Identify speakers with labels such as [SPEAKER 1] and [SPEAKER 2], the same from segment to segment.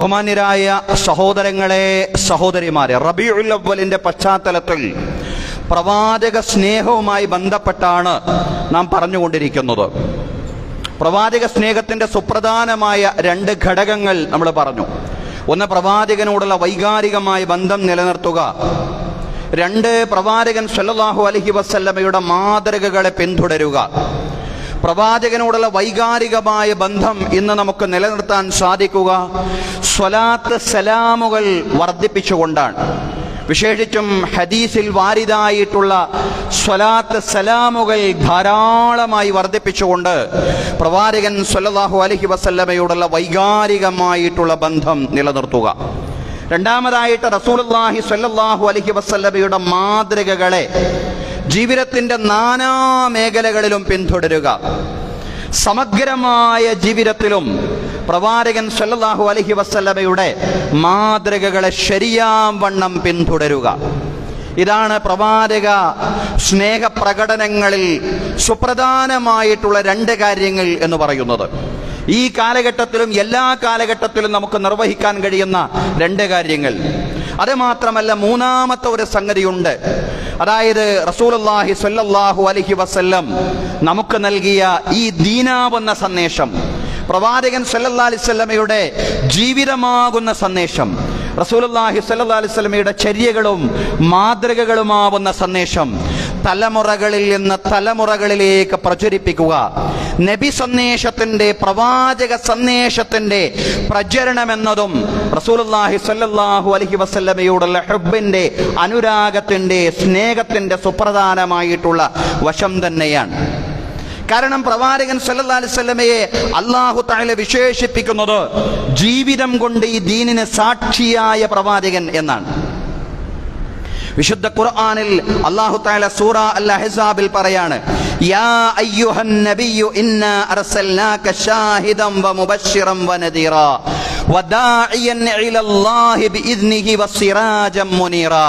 [SPEAKER 1] ബഹുമാന്യരായ സഹോദരങ്ങളെ, സഹോദരിമാരെ, റബീഉൽ അവ്വലിന്റെ പശ്ചാത്തലത്തിൽ പ്രവാചക സ്നേഹവുമായി ബന്ധപ്പെട്ടാണ് നാം പറഞ്ഞുകൊണ്ടിരിക്കുന്നത്. പ്രവാചക സ്നേഹത്തിന്റെ സുപ്രധാനമായ രണ്ട് ഘടകങ്ങൾ നമ്മൾ പറഞ്ഞു. ഒന്ന്, പ്രവാചകനോടുള്ള വൈകാരികമായ ബന്ധം നിലനിർത്തുക. രണ്ട്, പ്രവാചകൻ സല്ലല്ലാഹു അലൈഹി വസല്ലമയുടെ മാതൃകകളെ പിന്തുടരുക. പ്രവാചകനോടുള്ള വൈകാരികമായ ബന്ധം ഇന്ന് നമുക്ക് നിലനിർത്താൻ സാധിക്കുക സ്വലാത്ത് സലാമുകൾ വർദ്ധിപ്പിച്ചുകൊണ്ടാണ്. വിശേഷിച്ചും ഹദീസിൽ വാരിദായിട്ടുള്ള സ്വലാത്ത് സലാമുകൾ ധാരാളമായി വർദ്ധിപ്പിച്ചുകൊണ്ട് പ്രവാചകൻ സല്ലല്ലാഹു അലൈഹി വസല്ലമയോടുള്ള വൈകാരികമായിട്ടുള്ള ബന്ധം നിലനിർത്തുക. രണ്ടാമതായിട്ട് റസൂലുള്ളാഹി സ്വല്ലല്ലാഹു അലൈഹി വസല്ലമയുടെ മാതൃകകളെ ജീവിതത്തിന്റെ നാനാ മേഖലകളിലും പിന്തുടരുക. സമഗ്രമായ ജീവിതത്തിലും പ്രവാചകൻ സല്ലല്ലാഹു അലൈഹി വസല്ലമയുടെ മാതൃകകളെ ശരിയാം വണ്ണം പിന്തുടരുക. ഇതാണ് പ്രവാചക സ്നേഹപ്രകടനങ്ങളിൽ സുപ്രധാനമായിട്ടുള്ള രണ്ട് കാര്യങ്ങൾ എന്ന് പറയുന്നത്. ഈ കാലഘട്ടത്തിലും എല്ലാ കാലഘട്ടത്തിലും നമുക്ക് നിർവഹിക്കാൻ കഴിയുന്ന രണ്ട് കാര്യങ്ങൾ. അത് മാത്രമല്ല, മൂന്നാമത്തെ ഒരു സംഗതിയുണ്ട്. അതായത് റസൂലുള്ളാഹി സ്വല്ലല്ലാഹു അലൈഹി വസല്ലം നമുക്ക് നൽകിയ ഈ ദീനാവുന്ന സന്ദേശം, പ്രവാചകൻ സല്ലല്ലാഹു അലൈഹി വസല്ലമയുടെ ജീവിതമാകുന്ന സന്ദേശം, റസൂലുള്ളാഹി സ്വല്ലല്ലാഹു അലൈഹി വസല്ലമയുടെ ചര്യകളും മാതൃകകളുമാവുന്ന സന്ദേശം തലമുറകളിൽ നിന്ന് തലമുറകളിലേക്ക് പ്രചരിപ്പിക്കുക. നബി സന്ദേശത്തിന്റെ, പ്രവാചക സന്ദേശത്തിന്റെ പ്രചരണമെന്നതും റസൂലുള്ളാഹി സ്വല്ലല്ലാഹു അലൈഹി വസല്ലമയോടുള്ള ഹുബ്ബിന്റെ, അനുരാഗത്തിന്റെ, സ്നേഹത്തിന്റെ സുപ്രധാനമായിട്ടുള്ള വശം തന്നെയാണ്. കാരണം പ്രവാചകൻ സല്ലല്ലാഹു അലൈഹി വസല്ലമയെ അല്ലാഹു തആല വിശേഷിപ്പിക്കുന്നത് ജീവിതം കൊണ്ട് ഈ ദീനിന് സാക്ഷിയായ പ്രവാചകൻ എന്നാണ്. വിശുദ്ധ ഖുർആനിൽ അല്ലാഹു തആല സൂറ അൽ അഹ്സാബിൽ പറയാണ്, യാ അയ്യുഹൻ നബിയ്യു ഇന്നാ അർസൽനാക ഷാഹിദൻ വമുബശ്ശിറൻ വനദീറാ വദാഇയൻ ഇലല്ലാഹി ബിഇദ്നിഹി വസിറാജൻ മുനീറാ.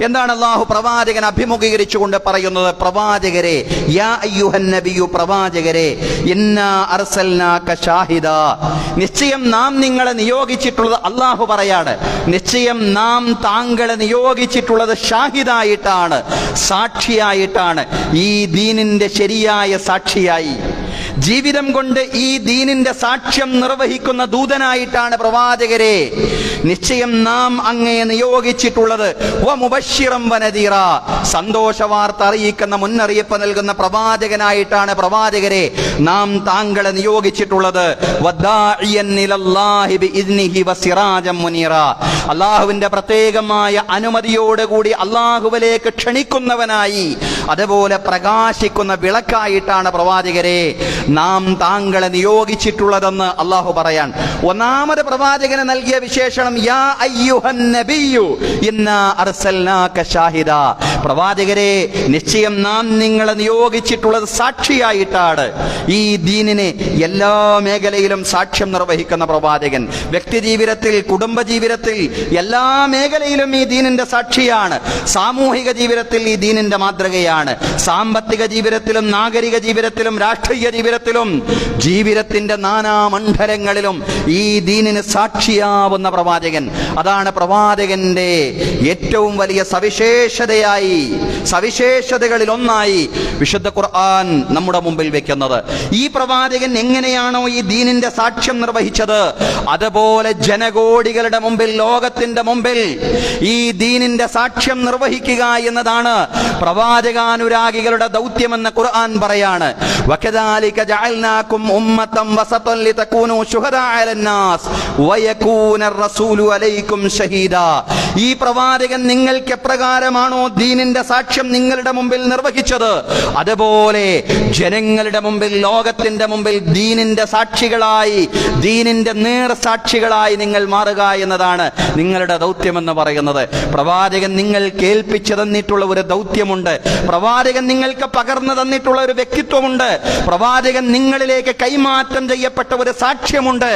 [SPEAKER 1] എന്താണ് അല്ലാഹു പ്രവാചകൻ അഭിമുഖീകരിച്ചുകൊണ്ട് പറയുന്നത്? പ്രവാചകരെ, യാ അയ്യുഹൻ നബിയ്യു, പ്രവാചകരെ, ഇന്നാ അർസൽനാക ഷാഹിദാ, നിശ്ചയം നാം നിങ്ങളെ നിയോഗിച്ചിട്ടുള്ളത്, അല്ലാഹു പറയാണ്, നിശ്ചയം നാം താങ്കളെ നിയോഗിച്ചിട്ടുള്ളത് ഷാഹിദായിട്ടാണ്, സാക്ഷിയായിട്ടാണ്, ഈ ദീനിന്റെ ശരിയായ സാക്ഷിയായി, ജീവിതം കൊണ്ട് ഈ ദീനിന്റെ സാക്ഷ്യം നിർവഹിക്കുന്ന ദൂതനായിട്ടാണ് പ്രവാചകരെ നിശ്ചയം നാം അങ്ങേ നിയോഗിച്ചിട്ടുള്ളത്. വമുബശ്ശിറൻ വനദീറാ, സന്തോഷ വാർത്ത അറിയിക്കുന്ന, മുന്നറിയിപ്പ് നൽകുന്ന പ്രവാചകനായിട്ടാണ് പ്രവാചകരെ നാം താങ്കളെ നിയോഗിച്ചിട്ടുള്ളത്. വദാഇയൻ ഇലല്ലാഹി ബിഇദ്നിഹി വസിറാജൻ മുനീറാ, അല്ലാഹുവിന്റെ പ്രത്യേകമായ അനുമതിയോടുകൂടി അല്ലാഹുവിലേക്ക് ക്ഷണിക്കുന്നവനായി, അതുപോലെ പ്രകാശിക്കുന്ന വിളക്കായിട്ടാണ് പ്രവാചകരെ നാം താങ്കളെ നിയോഗിച്ചിട്ടുള്ളതെന്ന് അല്ലാഹു പറയാൻ. ഒന്നാമത് പ്രവാചകന് നൽകിയ വിശേഷണം യാ അയ്യുഹൻ നബിയ്യു ഇന്നാ അർസൽനാക ഷാഹിദാ, പ്രവാചകരെ, നിശ്ചയം നാം നിങ്ങളെ നിയോഗിച്ചിട്ടുള്ളത് സാക്ഷിയായിട്ടാണ്, ഈ ദീനിനെ എല്ലാ മേഖലയിലും സാക്ഷ്യം നിർവഹിക്കുന്ന പ്രവാചകൻ. വ്യക്തി ജീവിതത്തിൽ, കുടുംബ ജീവിതത്തിൽ, എല്ലാ മേഖലയിലും ഈ ദീനിന്റെ സാക്ഷിയാണ്. സാമൂഹിക ജീവിതത്തിൽ ഈ ദീനിന്റെ മാതൃകയാണ്. സാമ്പത്തിക ജീവിതത്തിലും നാഗരിക ജീവിതത്തിലും രാഷ്ട്രീയ ജീവിതത്തിലും ജീവിതത്തിന്റെ നാനാ മണ്ഡലങ്ങളിലും ഈ ദീനിന് സാക്ഷിയാവുന്ന പ്രവാചകൻ. അതാണ് പ്രവാചകന്റെ ഏറ്റവും വലിയ സവിശേഷതകളിൽ ഒന്നായി വിശുദ്ധ ഖുർആൻ നമ്മുടെ മുമ്പിൽ വെക്കുന്നത്. ഈ പ്രവാചകൻ എങ്ങനെയാണോ ഈ ദീനിന്റെ സാക്ഷ്യം നിർവഹിച്ചത്, അതുപോലെ ജനകോടികളുടെ മുമ്പിൽ, ലോകത്തിന്റെ മുമ്പിൽ ഈ ദീനിന്റെ സാക്ഷ്യം നിർവഹിക്കുക എന്നതാണ് പ്രവാചകാനുരാഗികളുടെ ദൗത്യമെന്ന് ഖുർആൻ പറയാണ്. വകദാലിക ജഅൽനാകും ഉമ്മതൻ വസതൻ ലിതകൂനൂ ശുഹദാ അലന്നാസ് വയകൂന റസൂലു അലൈക്കും ഷഹീദാ. ഈ പ്രവാചകൻ നിങ്ങൾക്ക് എപ്രകാരമാണോ ദീനിന്റെ സാക്ഷ്യം നിങ്ങളുടെ മുമ്പിൽ നിർവഹിച്ചത്, അതുപോലെ ജനങ്ങളുടെ മുമ്പിൽ, ലോകത്തിന്റെ മുമ്പിൽ ദീനിന്റെ സാക്ഷികളായി, ദീനിന്റെ നേർസാക്ഷികളായി നിങ്ങൾ മാറുക എന്നതാണ് നിങ്ങളുടെ ദൗത്യമെന്ന് പറയുന്നത്. പ്രവാചകൻ നിങ്ങൾ കേൾപ്പിച്ചു തന്നിട്ടുള്ള ഒരു ദൗത്യമുണ്ട്. പ്രവാചകൻ നിങ്ങൾക്ക് പകർന്നു തന്നിട്ടുള്ള ഒരു വ്യക്തിത്വമുണ്ട്. പ്രവാചകൻ നിങ്ങളിലേക്ക് കൈമാറ്റം ചെയ്യപ്പെട്ട ഒരു സാക്ഷ്യമുണ്ട്.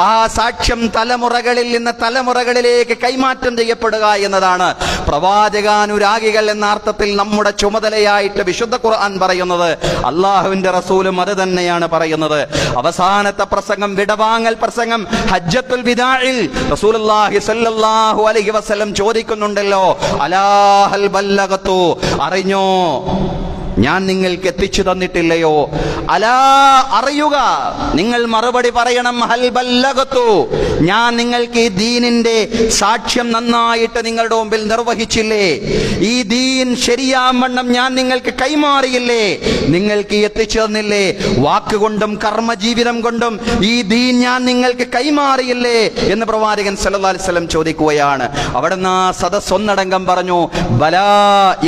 [SPEAKER 1] ആ സാക്ഷ്യം തലമുറകളിൽ നിന്ന് തലമുറകളിലേക്ക് കൈമാറ്റം ചെയ്യപ്പെടുക എന്നതാണ് പ്രവാചകാനുരാഗികൾ എന്ന അർത്ഥത്തിൽ നമ്മുടെ ചുമതലയായിട്ട് വിശുദ്ധ ഖുർആൻ പറയുന്നത്, അള്ളാഹുവിന്റെ റസൂലും അത് തന്നെയാണ് പറയുന്നത്. അവസാനത്തെ പ്രസംഗം, വിടവാങ്ങൽ പ്രസംഗം, ഹജ്ജത്തുൽ വിദാഇൽ റസൂലുള്ളാഹി സ്വല്ലല്ലാഹു അലൈഹി വസല്ലം ചോദിക്കുന്നുണ്ടല്ലോ, അലാ ഹൽ ബല്ലഗതു, അറിഞ്ഞോ ഞാൻ നിങ്ങൾക്ക് എത്തിച്ചു തന്നിട്ടില്ലയോ? അലാ, അറിയുക, നിങ്ങൾ മറുപടി പറയണം, ഹൽ ബല്ലഗതു, ഞാൻ നിങ്ങൾക്ക് ഈ ദീനിന്റെ സാക്ഷ്യം നന്നായിട്ട് നിങ്ങളുടെ മുമ്പിൽ നിർവഹിച്ചില്ലേ? ഈ ദീൻ ശരിയാവണ്ണം ഞാൻ നിങ്ങൾക്ക് കൈമാറിയില്ലേ? നിങ്ങൾക്ക് എത്തിച്ചു തന്നില്ലേ? വാക്കുകൊണ്ടും കർമ്മജീവിതം കൊണ്ടും ഈ ദീൻ ഞാൻ നിങ്ങൾക്ക് കൈമാറിയില്ലേ എന്ന് പ്രവാചകൻ സല്ലല്ലാഹു അലൈഹി വസല്ലം ചോദിക്കുകയാണ്. അവിടുന്ന് സദസ് ഒന്നടങ്കം പറഞ്ഞു, ബലാ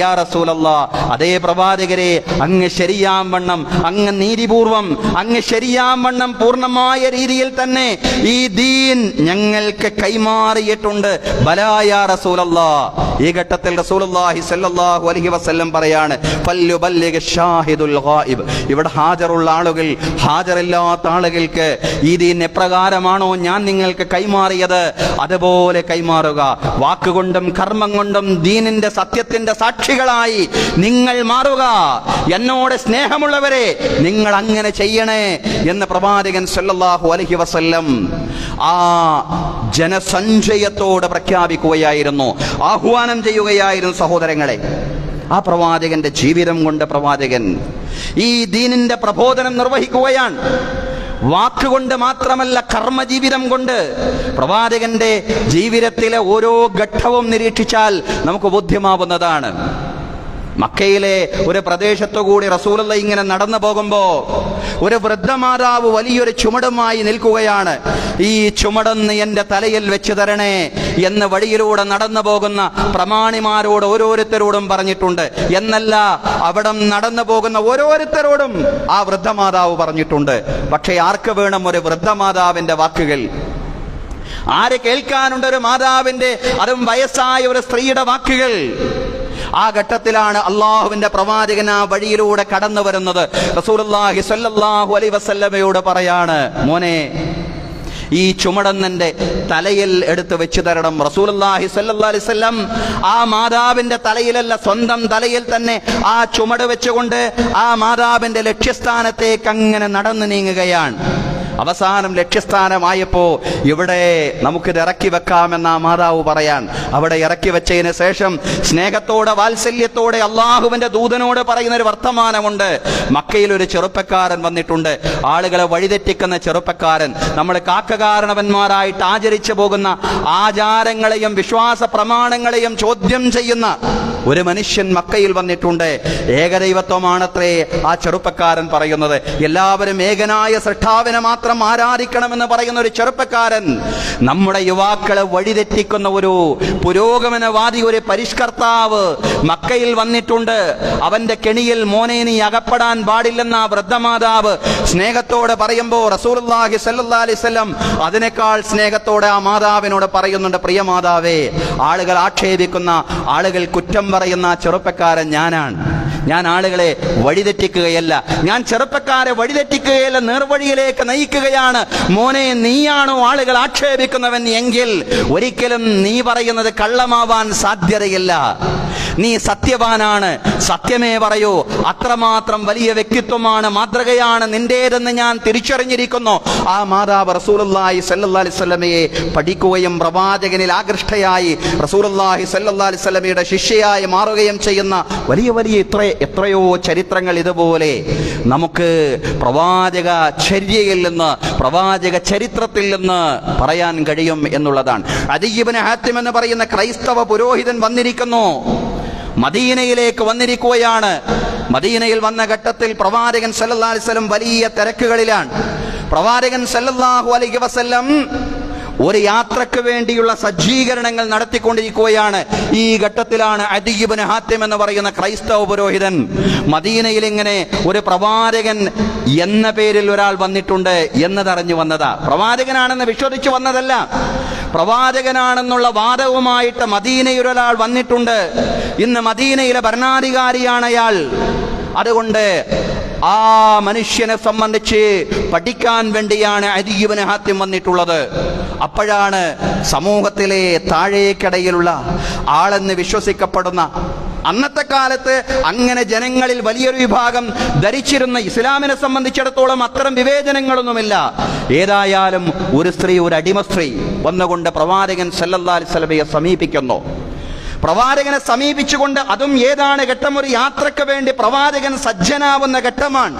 [SPEAKER 1] യാ റസൂലല്ലാഹ്, അതേ പ്രവാചകരെ, അങ്ങ് ശരിയാവണ്ണം, അങ്ങ് നീതിപൂർവം, അങ്ങ് ശരിയാവണ്ണം പൂർണ്ണമായ രീതിയിൽ തന്നെ ഈ ദീൻ ഞങ്ങൾക്ക് കൈമാറിയിട്ടുണ്ട്. ബലാ യാ റസൂലല്ലാഹ്. ഈ ഘട്ടത്തിൽ റസൂലുള്ളാഹി സ്വല്ലല്ലാഹു അലൈഹി വസല്ലം പറയാണ്, ഫല്യുബല്ലിഗ് ഷാഹിദുൽ ഗായിബ്, ഇവിടെ ഹാജറുള്ള ആളുകൾ, ഹാജറില്ലാത്ത ആളുകൾക്ക് ഈ ദീൻ എപ്രകാരമാണോ ഞാൻ നിങ്ങൾക്ക് കൈമാറിയത് അതുപോലെ കൈമാറുക. വാക്കുകൊണ്ടും കർമ്മം കൊണ്ടും ദീനിന്റെ സത്യത്തിന്റെ സാക്ഷികളായി നിങ്ങൾ മാറുക. എന്നോട് സ്നേഹമുള്ളവരെ, നിങ്ങൾ അങ്ങനെ ചെയ്യണേ എന്ന് പ്രവാചകൻ സല്ലല്ലാഹു അലൈഹി വസല്ലം ആ ജനസഞ്ചയത്തോട് പ്രഖ്യാപിക്കുകയായിരുന്നു, ആഹ്വാനം ചെയ്യുകയായിരുന്നു. സഹോദരങ്ങളെ, ആ പ്രവാചകന്റെ ജീവിതം കൊണ്ട് പ്രവാചകൻ ഈ ദീനിന്റെ പ്രബോധനം നിർവഹിക്കുകയാണ്. വാക്കുകൊണ്ട് മാത്രമല്ല, കർമ്മജീവിതം കൊണ്ട്. പ്രവാചകന്റെ ജീവിതത്തിലെ ഓരോ ഘട്ടവും നിരീക്ഷിച്ചാൽ നമുക്ക് ബോധ്യമാവുന്നതാണ്. മക്കയിലെ ഒരു പ്രദേശത്തുകൂടി റസൂലുള്ളാഹി ഇങ്ങനെ നടന്നു പോകുമ്പോ ഒരു വൃദ്ധമാതാവ് വലിയൊരു ചുമടുമായി നിൽക്കുകയാണ്. ഈ ചുമടൊന്ന് എന്റെ തലയിൽ വെച്ച് തരണേ എന്ന് വഴിയിലൂടെ നടന്നു പോകുന്ന പ്രമാണിമാരോട് ഓരോരുത്തരോടും പറഞ്ഞിട്ടുണ്ട്. എന്നല്ല, അവിടെ നടന്നു പോകുന്ന ഓരോരുത്തരോടും ആ വൃദ്ധമാതാവ് പറഞ്ഞിട്ടുണ്ട്. പക്ഷേ ആർക്ക് വേണം ഒരു വൃദ്ധമാതാവിന്റെ വാക്കുകൾ? ആര് കേൾക്കാനുണ്ട് ഒരു മാതാവിന്റെ, അതും വയസ്സായ ഒരു സ്ത്രീയുടെ വാക്കുകൾ? ആ ഘട്ടത്തിലാണ് അള്ളാഹുവിന്റെ പ്രവാചകൻ ആ വഴിയിലൂടെ കടന്നു വരുന്നത്. റസൂലുള്ളാഹി സ്വല്ലല്ലാഹു അലൈഹി വസല്ലമയോട് പറയാണ്, മോനെ, ഈ ചുമടന്നെന്റെ തലയിൽ എടുത്ത് വെച്ച് തരണം. റസൂലുള്ളാഹി സ്വല്ലല്ലാഹു അലൈഹി വസല്ലം ആ മാതാവിന്റെ തലയിലല്ല, സ്വന്തം തലയിൽ തന്നെ ആ ചുമട് വെച്ചുകൊണ്ട് ആ മാതാവിന്റെ ലക്ഷ്യസ്ഥാനത്തേക്ക് അങ്ങനെ നടന്നു നീങ്ങുകയാണ്. അവസാനം ലക്ഷ്യസ്ഥാനമായപ്പോ ഇവിടെ നമുക്കിത് ഇറക്കി വെക്കാമെന്ന ആ മാതാവ് പറയാൻ, അവിടെ ഇറക്കി വെച്ചതിന് ശേഷം സ്നേഹത്തോടെ വാത്സല്യത്തോടെ അള്ളാഹുവിന്റെ ദൂതനോട് പറയുന്ന ഒരു വർത്തമാനമുണ്ട്. മക്കയിൽ ഒരു ചെറുപ്പക്കാരൻ വന്നിട്ടുണ്ട്, ആളുകളെ വഴിതെറ്റിക്കുന്ന ചെറുപ്പക്കാരൻ. നമ്മൾ കാക്കകാരണവന്മാരായിട്ട് ആചരിച്ചു പോകുന്ന ആചാരങ്ങളെയും വിശ്വാസ പ്രമാണങ്ങളെയും ചോദ്യം ചെയ്യുന്ന ഒരു മനുഷ്യൻ മക്കയിൽ വന്നിട്ടുണ്ട്. ഏകദൈവത്വമാണത്രേ ആ ചെറുപ്പക്കാരൻ പറയുന്നത്. എല്ലാവരും ഏകനായ സൃഷ്ടാവിനെ മാത്രം ആരാധിക്കണമെന്ന് പറയുന്ന ഒരു ചെറുപ്പക്കാരൻ നമ്മുടെ യുവാക്കളെ വഴിതെറ്റിക്കുന്ന ഒരു പുരോഗമനവാദി, ഒരു പരിഷ്കർത്താവ് മക്കയിൽ വന്നിട്ടുണ്ട്. അവന്റെ കെണിയിൽ മോനെ നീ അകപ്പെടാൻ പാടില്ലെന്ന ആ വൃദ്ധമാതാവ് സ്നേഹത്തോടെ പറയുമ്പോൾ റസൂലുള്ളാഹി സ്വല്ലല്ലാഹു അലൈഹി വസല്ലം അതിനേക്കാൾ സ്നേഹത്തോടെ ആ മാതാവിനോട് പറയുന്നുണ്ട്, പ്രിയ മാതാവേ, ആളുകൾ ആക്ഷേപിക്കുന്ന, ആളുകൾ കുറ്റം പറയുന്ന ആ ചെറുപ്പക്കാരൻ ഞാനാണ്. ഞാൻ ആളുകളെ വഴിതെറ്റിക്കുകയല്ല, ഞാൻ ചെറുപ്പക്കാരെ വഴിതെറ്റിക്കുകയല്ല, നേർവഴിയിലേക്ക് നയിക്കുകയാണ്. മോനെ, നീയാണോ ആളുകൾ ആക്ഷേപിക്കുന്നവൻ എങ്കിൽ ഒരിക്കലും നീ പറയുന്നത് കള്ളമാവാൻ സാധ്യതയില്ല. നീ സത്യവാനാണ്, സത്യമേ പറയൂ. അത്രമാത്രം വലിയ വ്യക്തിത്വമാണ്, മാതൃകയാണ് നിന്റേതെന്ന് ഞാൻ തിരിച്ചറിഞ്ഞിരിക്കുന്നു. ആ മാതാവ് റസൂലുള്ളാഹി സ്വല്ലല്ലാഹു അലൈഹി വസല്ലമയെ പഠിക്കുകയും പ്രവാചകനിൽ ആകൃഷ്ടയായി റസൂലുള്ളാഹി സ്വല്ലല്ലാഹു അലൈഹി വസല്ലമയുടെ ശിഷ്യയായി മാറുകയും ചെയ്യുന്ന വലിയ വലിയ എത്രയോ ചരിത്രങ്ങൾ ഇതുപോലെ നമുക്ക് പ്രവാചക ചര്യയിൽ നിന്ന്, പ്രവാചക ചരിത്രത്തിൽ നിന്ന് പറയാൻ കഴിയും എന്നുള്ളതാണ്. അദീ ഇബ്നു ഹാത്തിം എന്ന് പറയുന്ന ക്രൈസ്തവ പുരോഹിതൻ വന്നിരിക്കുന്നു, മദീനയിലേക്ക് വന്നിരിക്കുകയാണ്. മദീനയിൽ വന്ന ഘട്ടത്തിൽ പ്രവാചകൻ സല്ലല്ലാഹു അലൈഹി വസല്ലം വലിയ തിരക്കുകളിലാണ്. പ്രവാചകൻ സല്ലല്ലാഹു അലൈഹി വസല്ലം ഒരു യാത്രക്ക് വേണ്ടിയുള്ള സജ്ജീകരണങ്ങൾ നടത്തിക്കൊണ്ടിരിക്കുകയാണ്. ഈ ഘട്ടത്തിലാണ് അദീ ഇബ്നു ഹാത്തിം എന്ന് പറയുന്ന ക്രൈസ്തവ പുരോഹിതൻ മദീനയിൽ ഇങ്ങനെ ഒരു പ്രവാചകൻ എന്ന പേരിൽ ഒരാൾ വന്നിട്ടുണ്ട് എന്നതറിഞ്ഞു വന്നതാ. പ്രവാചകനാണെന്ന് വിശ്വസിച്ചു വന്നതല്ല, പ്രവാചകനാണെന്നുള്ള വാദവുമായിട്ട് മദീനയിൽ ഒരാൾ വന്നിട്ടുണ്ട്. ഇന്ന് മദീനയിലെ ഭരണാധികാരിയാണ് അയാൾ. അതുകൊണ്ട് ആ മനുഷ്യനെ സംബന്ധിച്ച് പഠിക്കാൻ വേണ്ടിയാണ് അദീ ഇബ്നു ഹാത്തിം വന്നിട്ടുള്ളത്. അപ്പോഴാണ് സമൂഹത്തിലെ താഴേക്കിടയിലുള്ള ആളെന്ന് വിശ്വസിക്കപ്പെടുന്ന അന്നത്തെ കാലത്ത് അങ്ങനെ ജനങ്ങളിൽ വലിയൊരു വിഭാഗം ധരിച്ചിരുന്ന ഇസ്ലാമിനെ സംബന്ധിച്ചിടത്തോളം അത്തരം വിവേചനങ്ങളൊന്നുമില്ല. ഏതായാലും ഒരു സ്ത്രീ, ഒരു അടിമ സ്ത്രീ വന്നുകൊണ്ട് പ്രവാചകൻ സല്ലല്ലാഹു അലൈഹി വസല്ലമയെ സമീപിക്കുന്നു. പ്രവാചകനെ സമീപിച്ചുകൊണ്ട്, അതും ഏതാണ് ഘട്ടം? ഒരു യാത്രയ്ക്ക് വേണ്ടി പ്രവാചകൻ സജ്ജനാവുന്ന ഘട്ടമാണ്,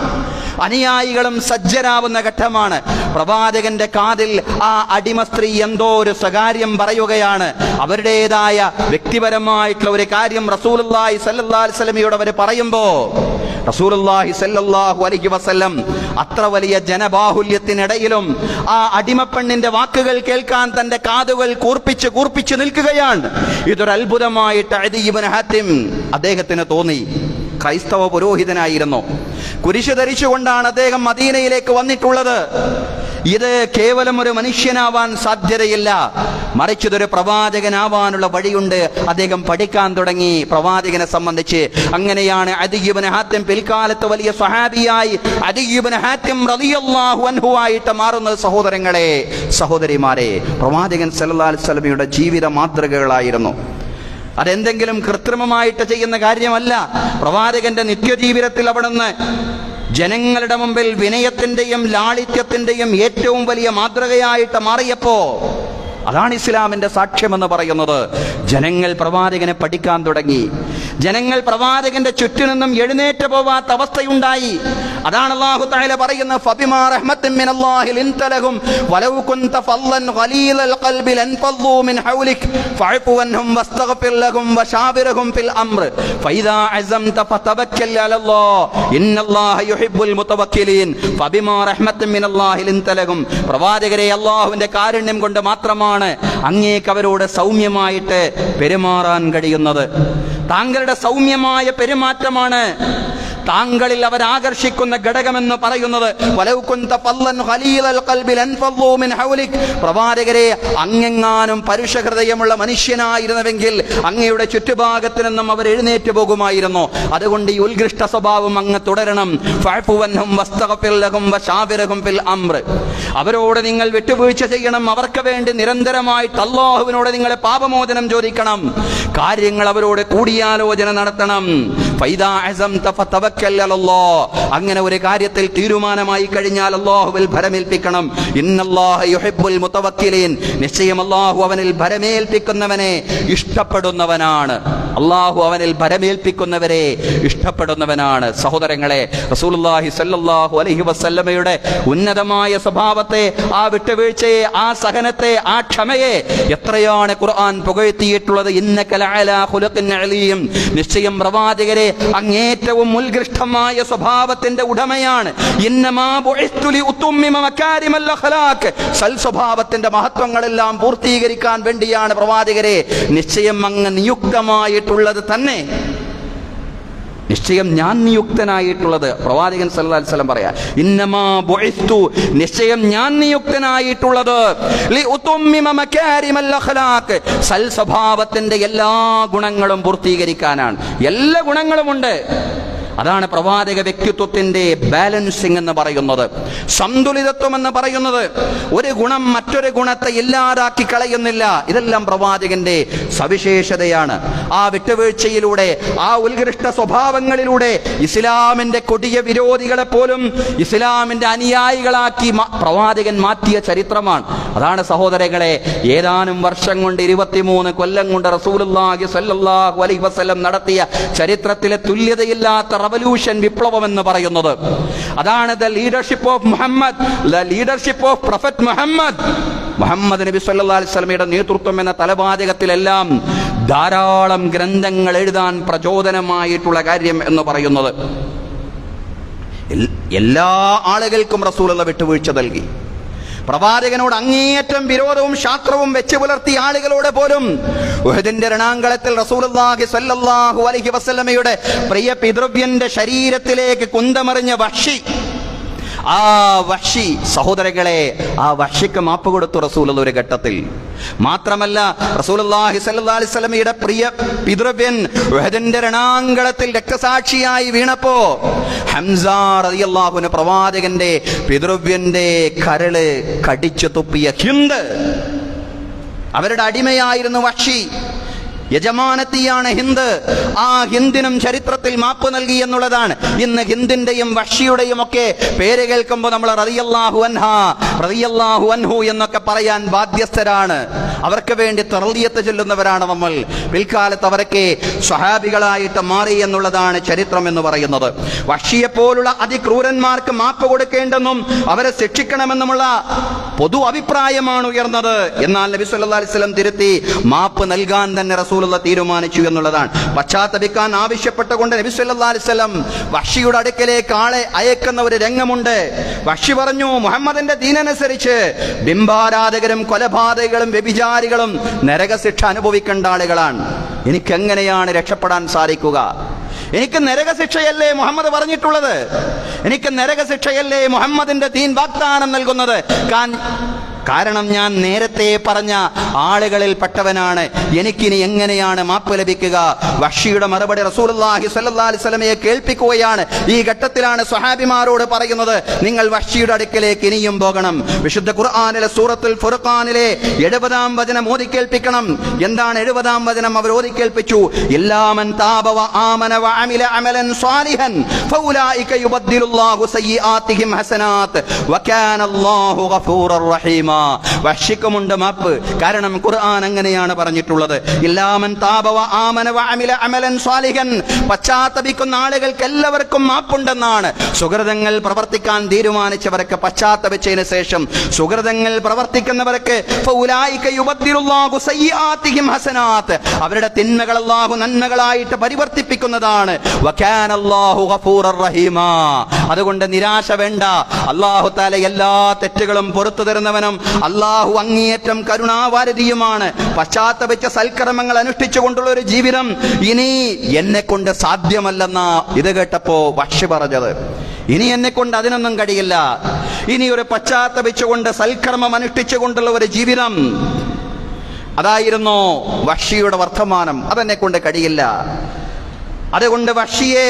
[SPEAKER 1] അനുയായികളും സജ്ജരാവുന്ന ഘട്ടമാണ്. പ്രവാചകന്റെ കാതിൽ ആ അടിമ സ്ത്രീ എന്തോ ഒരു സ്വകാര്യം പറയുകയാണ്. അവരുടേതായ വ്യക്തിപരമായിട്ടുള്ള ഒരു കാര്യം റസൂലുള്ളാഹി സ്വല്ലല്ലാഹു അലൈഹി വസല്ലമയോട് അവർ പറയുമ്പോ റസൂലുള്ളാഹി സ്വല്ലല്ലാഹു അലൈഹി വസല്ലം അത്ര വലിയ ജനബാഹുല്യത്തിനിടയിലും ആ അടിമപ്പെണ്ണിന്റെ വാക്കുകൾ കേൾക്കാൻ തന്റെ കാതുകൾ കൂർപ്പിച്ച് നിൽക്കുകയാണ്. ഇതൊരു അത്ഭുതമായിട്ട് അദി ഇബ്നു ഹാത്തിം അദ്ദേഹത്തിന് തോന്നി. ക്രൈസ്തവ പുരോഹിതനായിരുന്നു. കുരിശ് ധരിച്ചുകൊണ്ടാണ് അദ്ദേഹം മദീനയിലേക്ക് വന്നിട്ടുള്ളത്. ഇത് കേവലം ഒരു മനുഷ്യനാവാൻ സാധ്യതയില്ല, മറിച്ച് ഇതൊരു പ്രവാചകനാവാനുള്ള വഴിയുണ്ട്. അദ്ദേഹം പഠിക്കാൻ തുടങ്ങി പ്രവാചകനെ സംബന്ധിച്ച്. അങ്ങനെയാണ് അദി ഇബ്നു ഹാത്തിം പിൽക്കാലത്ത് വലിയ സ്വഹാബിയായി അദി ഇബ്നു ഹാത്തിം റളിയല്ലാഹു അൻഹു ആയിട്ട് മാറുന്നത്. സഹോദരങ്ങളെ, സഹോദരിമാരെ, പ്രവാചകൻ സല്ലല്ലാഹു അലൈഹി വസല്ലമയുടെ ജീവിത മാതൃകകളായിരുന്നു. അതെന്തെങ്കിലും കൃത്രിമമായിട്ട് ചെയ്യുന്ന കാര്യമല്ല. പ്രവാചകന്റെ നിത്യജീവിതത്തിൽ അവിടുന്ന് ജനങ്ങളുടെ മുമ്പിൽ വിനയത്തിന്റെയും ലാളിത്യത്തിന്റെയും ഏറ്റവും വലിയ മാതൃകയായിട്ട് മാറിയപ്പോ അതാണ് ഇസ്ലാമിന്റെ സാക്ഷ്യമെന്ന് പറയുന്നത്. ജനങ്ങൾ പ്രവാചകനെ പഠിക്കാൻ തുടങ്ങി. ജനങ്ങൾ പ്രവാചകന്റെ ചുറ്റിനും എഴുന്നേറ്റ് പോവാത്ത അവസ്ഥയുണ്ടായി. അതാണ് അല്ലാഹു തആല പറയുന്നത്, ഫബിമാ റഹ്മത്തിൻ മിനല്ലാഹി ലിൻത ലഹും വലൗ കുൻത ഫല്ലൻ ഖലീലൽ ഖൽബി ലൻഫളൂ മിൻ ഹൗലിക് ഫഅഫു അൻഹും വസ്തഗ്ഫിർ ലഹും വശാബിർഹും ഫിൽ അംർ ഫഇദാ അസംത ഫതവക്കൽ അലല്ലാഹ് ഇന്നല്ലാഹ യുഹിബ്ബുൽ മുതവക്കിലീൻ. ഫബിമാ റഹ്മത്തിൻ മിനല്ലാഹി ലിൻത ലഹും, പ്രവാചകരെ അല്ലാഹുവിന്റെ കാരുണ്യം കൊണ്ട് മാത്രമാണ് അങ്ങേക്ക് അവരോട് സൗമ്യമായിട്ട് പെരുമാറാൻ കഴിയുന്നത്. താങ്കളുടെ സൗമ്യമായ പെരുമാറ്റമാണ് താങ്കളിൽ അവർ ആകർഷിക്കുന്ന ഘടകമെന്ന് പറയുന്നത്. വലൗ കുൻത ഫല്ലൻ ഖലീലൽ ഖൽബി ലൻഫളൂ മിൻ ഹൗലിക്, പ്രവാചകരെ അങ്ങെങ്ങാനും പരുഷഹൃദയമുള്ള മനുഷ്യനായിരുന്നുവെങ്കിൽ അങ്ങയുടെ ചുറ്റുഭാഗത്തു നിന്നും അവർ എഴുന്നേറ്റ് പോകുമായിരുന്നു. അതുകൊണ്ട് ഈ ഉത്കൃഷ്ട സ്വഭാവം അങ്ങ് തുടരണം. ഫഅഫു അൻഹും വസ്തഗ്ഫിർ ലഹും വശാബിർഹും ഫിൽ അംർ, അവരോട് നിങ്ങൾ വിട്ടുവീഴ്ച ചെയ്യണം. അവർക്ക് വേണ്ടി നിരന്തരമായിട്ട് അല്ലാഹുവിനോട് നിങ്ങൾ പാപമോചനം ചോദിക്കണം. കാര്യങ്ങൾ അവരോട് കൂടിയാലോചന നടത്തണം. ഫൈദാ അസംത ഫതവക്കൽ അലല്ലാഹ്, അങ്ങനെ ഒരു കാര്യത്തിൽ തീരുമാനമായി കഴിഞ്ഞാൽ അല്ലാഹുവിൽ ഭരമേൽപ്പിക്കണം. ഇന്നല്ലാഹ യുഹിബ്ബുൽ മുതവക്കിലീൻ, നിശ്ചയം അല്ലാഹു അവനിൽ ഭരമേൽപ്പിക്കുന്നവനെ ഇഷ്ടപ്പെടുന്നവനാണ്. അല്ലാഹു അവനിൽ ഭരമേൽപ്പിക്കുന്നവരെ ഇഷ്ടപ്പെടുന്നവനാണ്. സഹോദരങ്ങളെ, റസൂലുള്ളാഹി സ്വല്ലല്ലാഹു അലൈഹി വസല്ലമയുടെ ഉന്നതമായ സ്വഭാവത്തെ, ആ വിട്ടുവീഴ്ചയെ, ആ സഹനത്തെ, ആ ക്ഷമയെ എത്രയാണ് ഖുർആൻ പുകഴ്ത്തിയിട്ടുള്ളത്. ഇന്നക ലഅലാ ഖുലുഖിൻ അലീം, നിശ്ചയം പ്രവാചകരെ അങ്ങേറ്റവും ഉത്കൃഷ്ടമായ സ്വഭാവത്തിന്റെ ഉടമയാണ്. ഇന്നമാ ബുഇസ്തു ലിഉതമ്മിമ മകാരിമൽ അഖ്ലാഖ്, സൽ സ്വഭാവത്തിന്റെ മഹത്വങ്ങളെല്ലാം പൂർത്തീകരിക്കാൻ വേണ്ടിയാണ് പ്രവാചകരെ നിശ്ചയം അങ്ങ് നിയുക്തമായിട്ടുള്ളത് തന്നെ. നിശ്ചയം ഞാൻ നിയുക്തനായിട്ടുള്ളത്, പ്രവാചകൻ സല്ലല്ലാഹു അലൈഹി വസല്ലം പറയാ, ഇന്നമാ ബുഇസ്തു, നിശ്ചയം ഞാൻ നിയുക്തനായിട്ടുള്ളത് ലിഉതമ്മിമ മകാരിമൽ അഖ്ലാഖ്, സൽ സ്വഭാവത്തിന്റെ എല്ലാ ഗുണങ്ങളും പൂർത്തീകരിക്കാനാണ്. എല്ലാ ഗുണങ്ങളുമുണ്ട്. അതാണ് പ്രവാചക വ്യക്തിത്വത്തിന്റെ ബാലൻസിംഗ് എന്ന് പറയുന്നത്, സന്തുലിതത്വം എന്ന് പറയുന്നത്. ഒരു ഗുണം മറ്റൊരു ഗുണത്തെ ഇല്ലാതാക്കി കളയുന്നില്ല. ഇതെല്ലാം പ്രവാചകന്റെ സവിശേഷതയാണ്. ആ വിട്ടുവീഴ്ചയിലൂടെ, ആ ഉത്കൃഷ്ട സ്വഭാവങ്ങളിലൂടെ ഇസ്ലാമിന്റെ കൊടിയ വിരോധികളെ പോലും ഇസ്ലാമിന്റെ അനുയായികളാക്കി പ്രവാചകൻ മാറ്റിയ ചരിത്രമാണ്. അതാണ് സഹോദരങ്ങളെ, ഏതാനും വർഷം കൊണ്ട്, 23 കൊല്ലം കൊണ്ട് റസൂലുള്ളാഹി സ്വല്ലല്ലാഹു അലൈഹി വസല്ലം നടത്തിയ ചരിത്രത്തിലെ തുല്യതയില്ലാത്ത റവല്യൂഷൻ, വിപ്ലവം എന്ന് പറയുന്നത്. അതാണ് the leadership of Muhammad, the leadership of prophet Muhammad നബി സല്ലല്ലാഹു അലൈഹി വസല്ലമയുടെ നേതൃത്വം എന്ന തലവാചകത്തിലെല്ലാം ധാരാളം ഗ്രന്ഥങ്ങൾ എഴുതാൻ പ്രചോദനമായിട്ടുള്ള കാര്യം എന്ന് പറയുന്നത്. എല്ലാ ആളുകൾക്കും റസൂലുള്ള വിട്ടുവീഴ്ച നൽകി. പ്രവാചകനോട് അങ്ങേയറ്റം വിരോധവും ശാസ്ത്രവും വെച്ച് പുലർത്തിയ ആളുകളോട് പോലും ഉഹദിന്റെ രണാങ്കളത്തിൽ റസൂലുള്ളാഹി സ്വല്ലല്ലാഹു അലൈഹി വസല്ലമയുടെ പ്രിയ പിതൃവ്യന്റെ ശരീരത്തിലേക്ക് കുന്തമറിഞ്ഞ വഹ്ഷി, ആ വഹ്ഷി, സഹോദരങ്ങളെ, ആ വഹ്ഷിക്ക് മാപ്പ് കൊടുത്തു റസൂലുള്ള ഒരു ഘട്ടത്തിൽ. മാത്രമല്ല, റസൂലുള്ളാഹി സ്വല്ലല്ലാഹു അലൈഹി വസല്ലമയുടെ പ്രിയ പിതൃവ്യൻ ഉഹദിന്റെ രണാങ്കളത്തിൽ രക്തസാക്ഷിയായി വീണപ്പോ ഹംസ റളിയല്ലാഹു അൻഹു പ്രവാചകന്റെ പിതൃവ്യന്റെ കരള് കടിച്ചു തുപ്പിയ ഹിന്ദ്, അവരുടെ അടിമയായിരുന്നു വഹ്ഷി. യജമാനത്തിയാണ് ഹിന്ദ്. ആ ഹിന്ദിനും ചരിത്രത്തിൽ മാപ്പ് നൽകി എന്നുള്ളതാണ്. ഇന്ന് ഹിന്ദിന്റെയും വഷിയുടെയും ഒക്കെ പേര് കേൾക്കുമ്പോൾ നമ്മൾ റളിയല്ലാഹു അൻഹ, റളിയല്ലാഹു അൻഹു എന്നൊക്കെ പറയാൻ ബാധ്യസ്ഥരാണ്. അവർക്ക് വേണ്ടി തർളിയത്ത് ചൊല്ലുന്നവരാണ് നമ്മൾ. പിൽക്കാലത്ത് അവരൊക്കെ സ്വഹാബികളായിട്ട് മാറി എന്നുള്ളതാണ് ചരിത്രം എന്ന് പറയുന്നത്. വഷിയെ പോലുള്ള അതിക്രൂരന്മാർക്ക് മാപ്പ് കൊടുക്കേണ്ടെന്നും അവരെ ശിക്ഷിക്കണമെന്നുമുള്ള പൊതു അഭിപ്രായമാണ് ഉയർന്നത്. എന്നാൽ നബി സല്ലല്ലാഹു അലൈഹി വസല്ലം തിരുത്തി മാപ്പ് നൽകാൻ തന്നെ റസൂലുള്ള തീരുമാനിച്ചു എന്നുള്ളതാണ്. പശ്ചാത്തപിക്കാൻ ആവശ്യപ്പെട്ടുകൊണ്ട് നബി സല്ലല്ലാഹു അലൈഹി വസല്ലം വഷിയുടെ അടുക്കലേക്ക് ആളെ അയക്കുന്ന ഒരു രംഗമുണ്ട്. വഷി പറഞ്ഞു, മുഹമ്മദിന്റെ ദീനനുസരിച്ച് ബിംബാരാധകരും കൊലപാതകങ്ങളും വ്യഭിചാരികളും നരകശിക്ഷ അനുഭവിക്കേണ്ട ആളുകളാണ്. എനിക്കെങ്ങനെയാണ് രക്ഷപ്പെടാൻ സാധിക്കുക? എനിക്ക് നരകശിക്ഷയല്ലേ മുഹമ്മദ് പറഞ്ഞിട്ടുള്ളത്? എനിക്ക് നരകശിക്ഷയല്ലേ മുഹമ്മദിന്റെ ദീൻ വാഗ്ദാനം നൽകുന്നത്? കാരണം ഞാൻ നേരത്തെ പറഞ്ഞ ആളുകളിൽ പെട്ടവനാണ്. എനിക്കിനി എങ്ങനെയാണ് മാപ്പ് ലഭിക്കുക? വഷിയുടെ മറുപടി റസൂലുള്ളാഹി സ്വല്ലല്ലാഹു അലൈഹി വസല്ലമയെ കേൾപ്പിക്കുകയാണ്. ഈ ഘട്ടത്തിലാണ് സ്വഹാബിമാരോട് പറയുന്നത്, നിങ്ങൾ വഷിയുടെ അടുക്കലേക്ക് ഇനിയും പോകണം. വിശുദ്ധ ഖുർആനിലെ സൂറത്തുൽ ഫുർഖാനിലെ 70-ാം വചനം ഓതി കേൾപ്പിക്കണം. എന്താണ് 70-ാം വചനം? അവർ ഓതി കേൾപ്പിച്ചു, ഇല്ലാമൻ താബ വ ആമന വ അമില അമലൻ സ്വാലിഹൻ ഫൗലൈക യുബദ്ദിലുല്ലാഹു സയ്യിആതിഹിം ഹസനാത് വ കാനല്ലാഹു ഗഫൂറർ റഹീമ. വഷിക്കുമുണ്ട് മാപ്പ്. കാരണം ഖുർആൻ അങ്ങനെയാണ് പറഞ്ഞിട്ടുള്ളത്. ഇല്ലാമൻ താബ വ ആമന വ അമില അമലൻ സ്വാലിഹൻ, പശ്ചാത്തപിക്കുന്ന ആളുകൾക്ക് എല്ലാവർക്കും മാപ്പുണ്ടെന്നാണ്. സുഹൃതങ്ങൾ പ്രവർത്തിക്കാൻ തീരുമാനിച്ചവർക്ക് പശ്ചാത്തപിച്ചതിന് ശേഷം സുഹൃതങ്ങൾ പ്രവർത്തിക്കുന്നവർക്ക് ഫൗലൈക യുബദ്ദിലുല്ലാഹു സയ്യിആതിഹിം ഹസനാത്, അവരുടെ തിന്മകൾ അല്ലാഹു നന്മകളായിട്ട് പരിവർത്തിപ്പിക്കുന്നതാണ്. വ കാനല്ലാഹു ഗഫൂറർ റഹീമ. അതുകൊണ്ട് നിരാശ വേണ്ട. അല്ലാഹു തആല എല്ലാ തെറ്റുകളും പുറത്തു തരുന്നവനും അല്ലാഹു അങ്ങേയറ്റം കരുണാവാരിധിയുമാണ്. പശ്ചാത്തപിച്ച സൽക്കർമ്മങ്ങൾ അനുഷ്ഠിച്ചുകൊണ്ടുള്ള ഒരു ജീവിതം ഇനി എന്നെ കൊണ്ട് സാധ്യമല്ലെന്നാ ഇത് കേട്ടപ്പോ വഷി പറഞ്ഞത്. ഇനി എന്നെ കൊണ്ട് അതിനൊന്നും കഴിയില്ല. ഇനി ഒരു പശ്ചാത്തപിച്ചുകൊണ്ട് സൽക്കർമ്മം അനുഷ്ഠിച്ചുകൊണ്ടുള്ള ഒരു ജീവിതം, അതായിരുന്നു വഷിയുടെ വർത്തമാനം. അതെന്നെ കൊണ്ട് കഴിയില്ല. അതുകൊണ്ട് വഷിയെ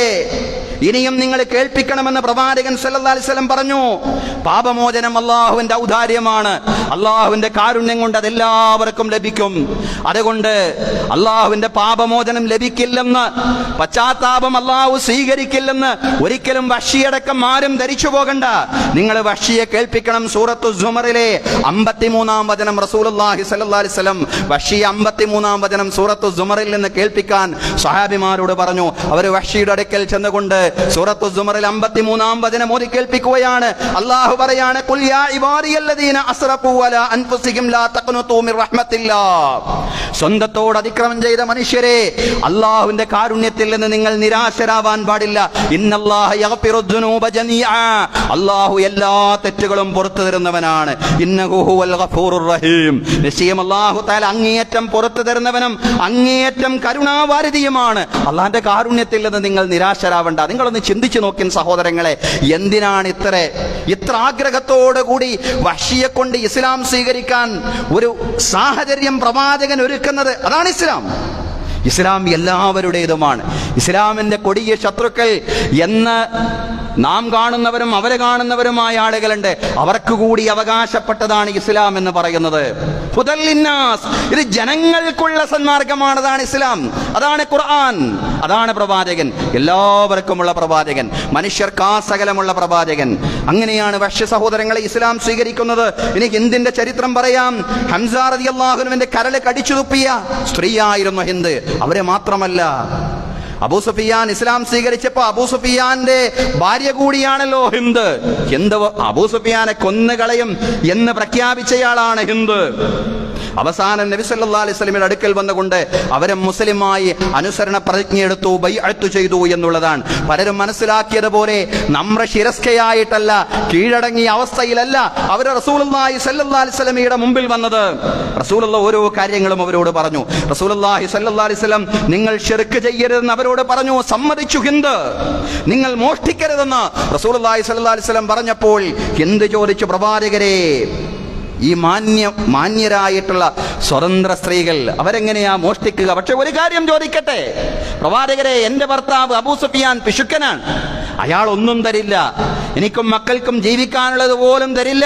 [SPEAKER 1] ഇനിയും നിങ്ങൾ കേൾപ്പിക്കണമെന്ന് പ്രവാചകൻ സല്ലല്ലാഹു അലൈഹി വസല്ലം പറഞ്ഞു. പാപമോചനം അല്ലാഹുവിന്റെ ഔദാര്യമാണ്. അല്ലാഹുവിന്റെ കാരുണ്യം കൊണ്ട് അതെല്ലാവർക്കും ലഭിക്കും. അതുകൊണ്ട് അല്ലാഹുവിന്റെ പാപമോചനം ലഭിക്കില്ലെന്ന്, പശ്ചാത്താപം അല്ലാഹു സ്വീകരിക്കില്ലെന്ന് ഒരിക്കലും വഷിയടക്കം ആരും ധരിച്ചു പോകണ്ട. നിങ്ങൾ വഷിയെ കേൾപ്പിക്കണം. സൂറത്തു സുമറിലെ 53-ാം വചനം റസൂലുള്ളാഹി സ്വല്ലല്ലാഹു അലൈഹി വസല്ലം വഷി 53-ാം വചനം സൂറത്തു സുമറിൽ നിന്ന് കേൾപ്പിക്കാൻ സ്വഹാബിമാരോട് പറഞ്ഞു. അവർ വഷിയുടെ അടുക്കൽ ചെന്നുകൊണ്ട് സൂറത്തു സുമറിൽ 53-ാം വചനം ഓതി കേൾപ്പിക്കുകയാണ്. അല്ലാഹു പറയാണ്, ഖുൽ യാ ഇബാദിയല്ലദീന അസ്റഫു അലാ അൻഫുസിഹിം ലാ തഖ്നതു മിർ റഹ്മത്തില്ലാഹ്. സ്വന്തത്തോട് അതിക്രമം ചെയ്ത മനുഷ്യരെ, അല്ലാഹുവിന്റെ കാരുണ്യത്തിൽ നിന്ന് നിങ്ങൾ നിരാശരാവാൻ പാടില്ല. ഇന്നല്ലാഹ യഗ്ഫിറു ദുനൂബ ജമീഅ. അല്ലാഹു എല്ലാ തെറ്റുകളും പുറത്തു തരുന്നവനാണ്. ഇന്നഹു ഹുവൽ ഗഫൂറുർ റഹീം. നിശ്ചയം അല്ലാഹു തആല അങ്ങേയറ്റം പുറത്തു തരുന്നവനും അങ്ങേയറ്റം കരുണാവാരിധിയുമാണ്. അല്ലാഹുവിന്റെ കാരുണ്യത്തിൽ നിന്ന് നിങ്ങൾ നിരാശരാവണ്ട. നിങ്ങളൊന്ന് ചിന്തിച്ചു നോക്കിൻ സഹോദരങ്ങളെ, എന്തിനാണ് ഇത്ര ആഗ്രഹത്തോടു കൂടി വഷിയെ കൊണ്ട് ഇസ്ലാം സ്വീകരിക്കാൻ ഒരു സാഹചര്യം പ്രവാചകൻ ഒരുക്കുന്നത്? അതാണ് ഇസ്ലാം. ഇസ്ലാം എല്ലാവരുടേതുമാണ്. ഇസ്ലാമിന്റെ കൊടിയ ശത്രുക്കൾ എന്ന് നാം കാണുന്നവരും അവരെ കാണുന്നവരുമായ ആളുകളുണ്ട്. അവർക്ക് കൂടി അവകാശപ്പെട്ടതാണ് ഇസ്ലാം എന്ന് പറയുന്നത്. ഹുദൽ ലിന്നാസ്, ഇത് ജനങ്ങൾക്കുള്ള സന്മാർഗമാണതാണ് ഇസ്ലാം. അതാണ് ഖുർആൻ, അതാണ് പ്രവാചകൻ, എല്ലാവർക്കുമുള്ള പ്രവാചകൻ, മനുഷ്യർക്കാസകലമുള്ള പ്രവാചകൻ. അങ്ങനെയാണ് വഷ്യ സഹോദരങ്ങളെ ഇസ്ലാം സ്വീകരിക്കുന്നത്. ഇനി ഹിന്ദിന്റെ ചരിത്രം പറയാം. ഹംസ റളിയല്ലാഹു അൻഹുവിന്റെ കരൾ കടിച്ചു തുപ്പിയ സ്ത്രീയായിരുന്നു ഹിന്ദ്. അവരെ മാത്രമല്ല, അബൂ സുഫിയാൻ ഇസ്ലാം സ്വീകരിച്ചപ്പോ അബൂ സുഫിയാന്റെ ഭാര്യ കൂടിയാണല്ലോ ഹിന്ദ്. അബൂ സുഫിയാനെ കൊന്നുകളയും എന്ന് പ്രഖ്യാപിച്ചയാളാണ് ഹിന്ദ്. അവസാനം നബി സല്ലല്ലാഹു അലൈഹി വസല്ലമയുടെ അടുക്കൽ വന്നുകൊണ്ട് അവരെ മുസ്ലിമായി അനുസരണ പ്രതിജ്ഞയെടുത്തു, ബൈഅത്ത് ചെയ്തു എന്നുള്ളതാണ്. പലരും മനസ്സിലാക്കിയതുപോലെ നമ്രശിരസ്കയായിട്ടല്ല, കീഴടങ്ങിയ അവസ്ഥയിലല്ല അവർ റസൂലുള്ളാഹി സ്വല്ലല്ലാഹു അലൈഹി വസല്ലമയുടെ മുമ്പിൽ വന്നത്. റസൂലുള്ളാഹി ഓരോ കാര്യങ്ങളും അവരോട് പറഞ്ഞു. റസൂലുള്ളാഹി സ്വല്ലല്ലാഹു അലൈഹി വസല്ലം നിങ്ങൾ ശിർക്ക് ചെയ്യരുതെന്ന് അവരോട് പറഞ്ഞു. സമ്മതിച്ചു ഹിന്ദ്. നിങ്ങൾ മോഷ്ടിക്കരുതെന്ന് റസൂലുള്ളാഹി സ്വല്ലല്ലാഹു അലൈഹി വസല്ലം പറഞ്ഞപ്പോൾ ഹിന്ദ് ചോദിച്ചു, പ്രവാചകരെ, ഈ മാന്യരായിട്ടുള്ള സ്വതന്ത്ര സ്ത്രീകൾ അവരെങ്ങനെയാ മോഷ്ടിക്കുക? പക്ഷെ ഒരു കാര്യം ചോദിക്കട്ടെ പ്രവാചകരെ, എന്റെ ഭർത്താവ് അബൂ സുഫിയാൻ പിശുക്കനാണ്. അയാൾ ഒന്നും തരില്ല, എനിക്കും മക്കൾക്കും ജീവിക്കാനുള്ളത് പോലും തരില്ല.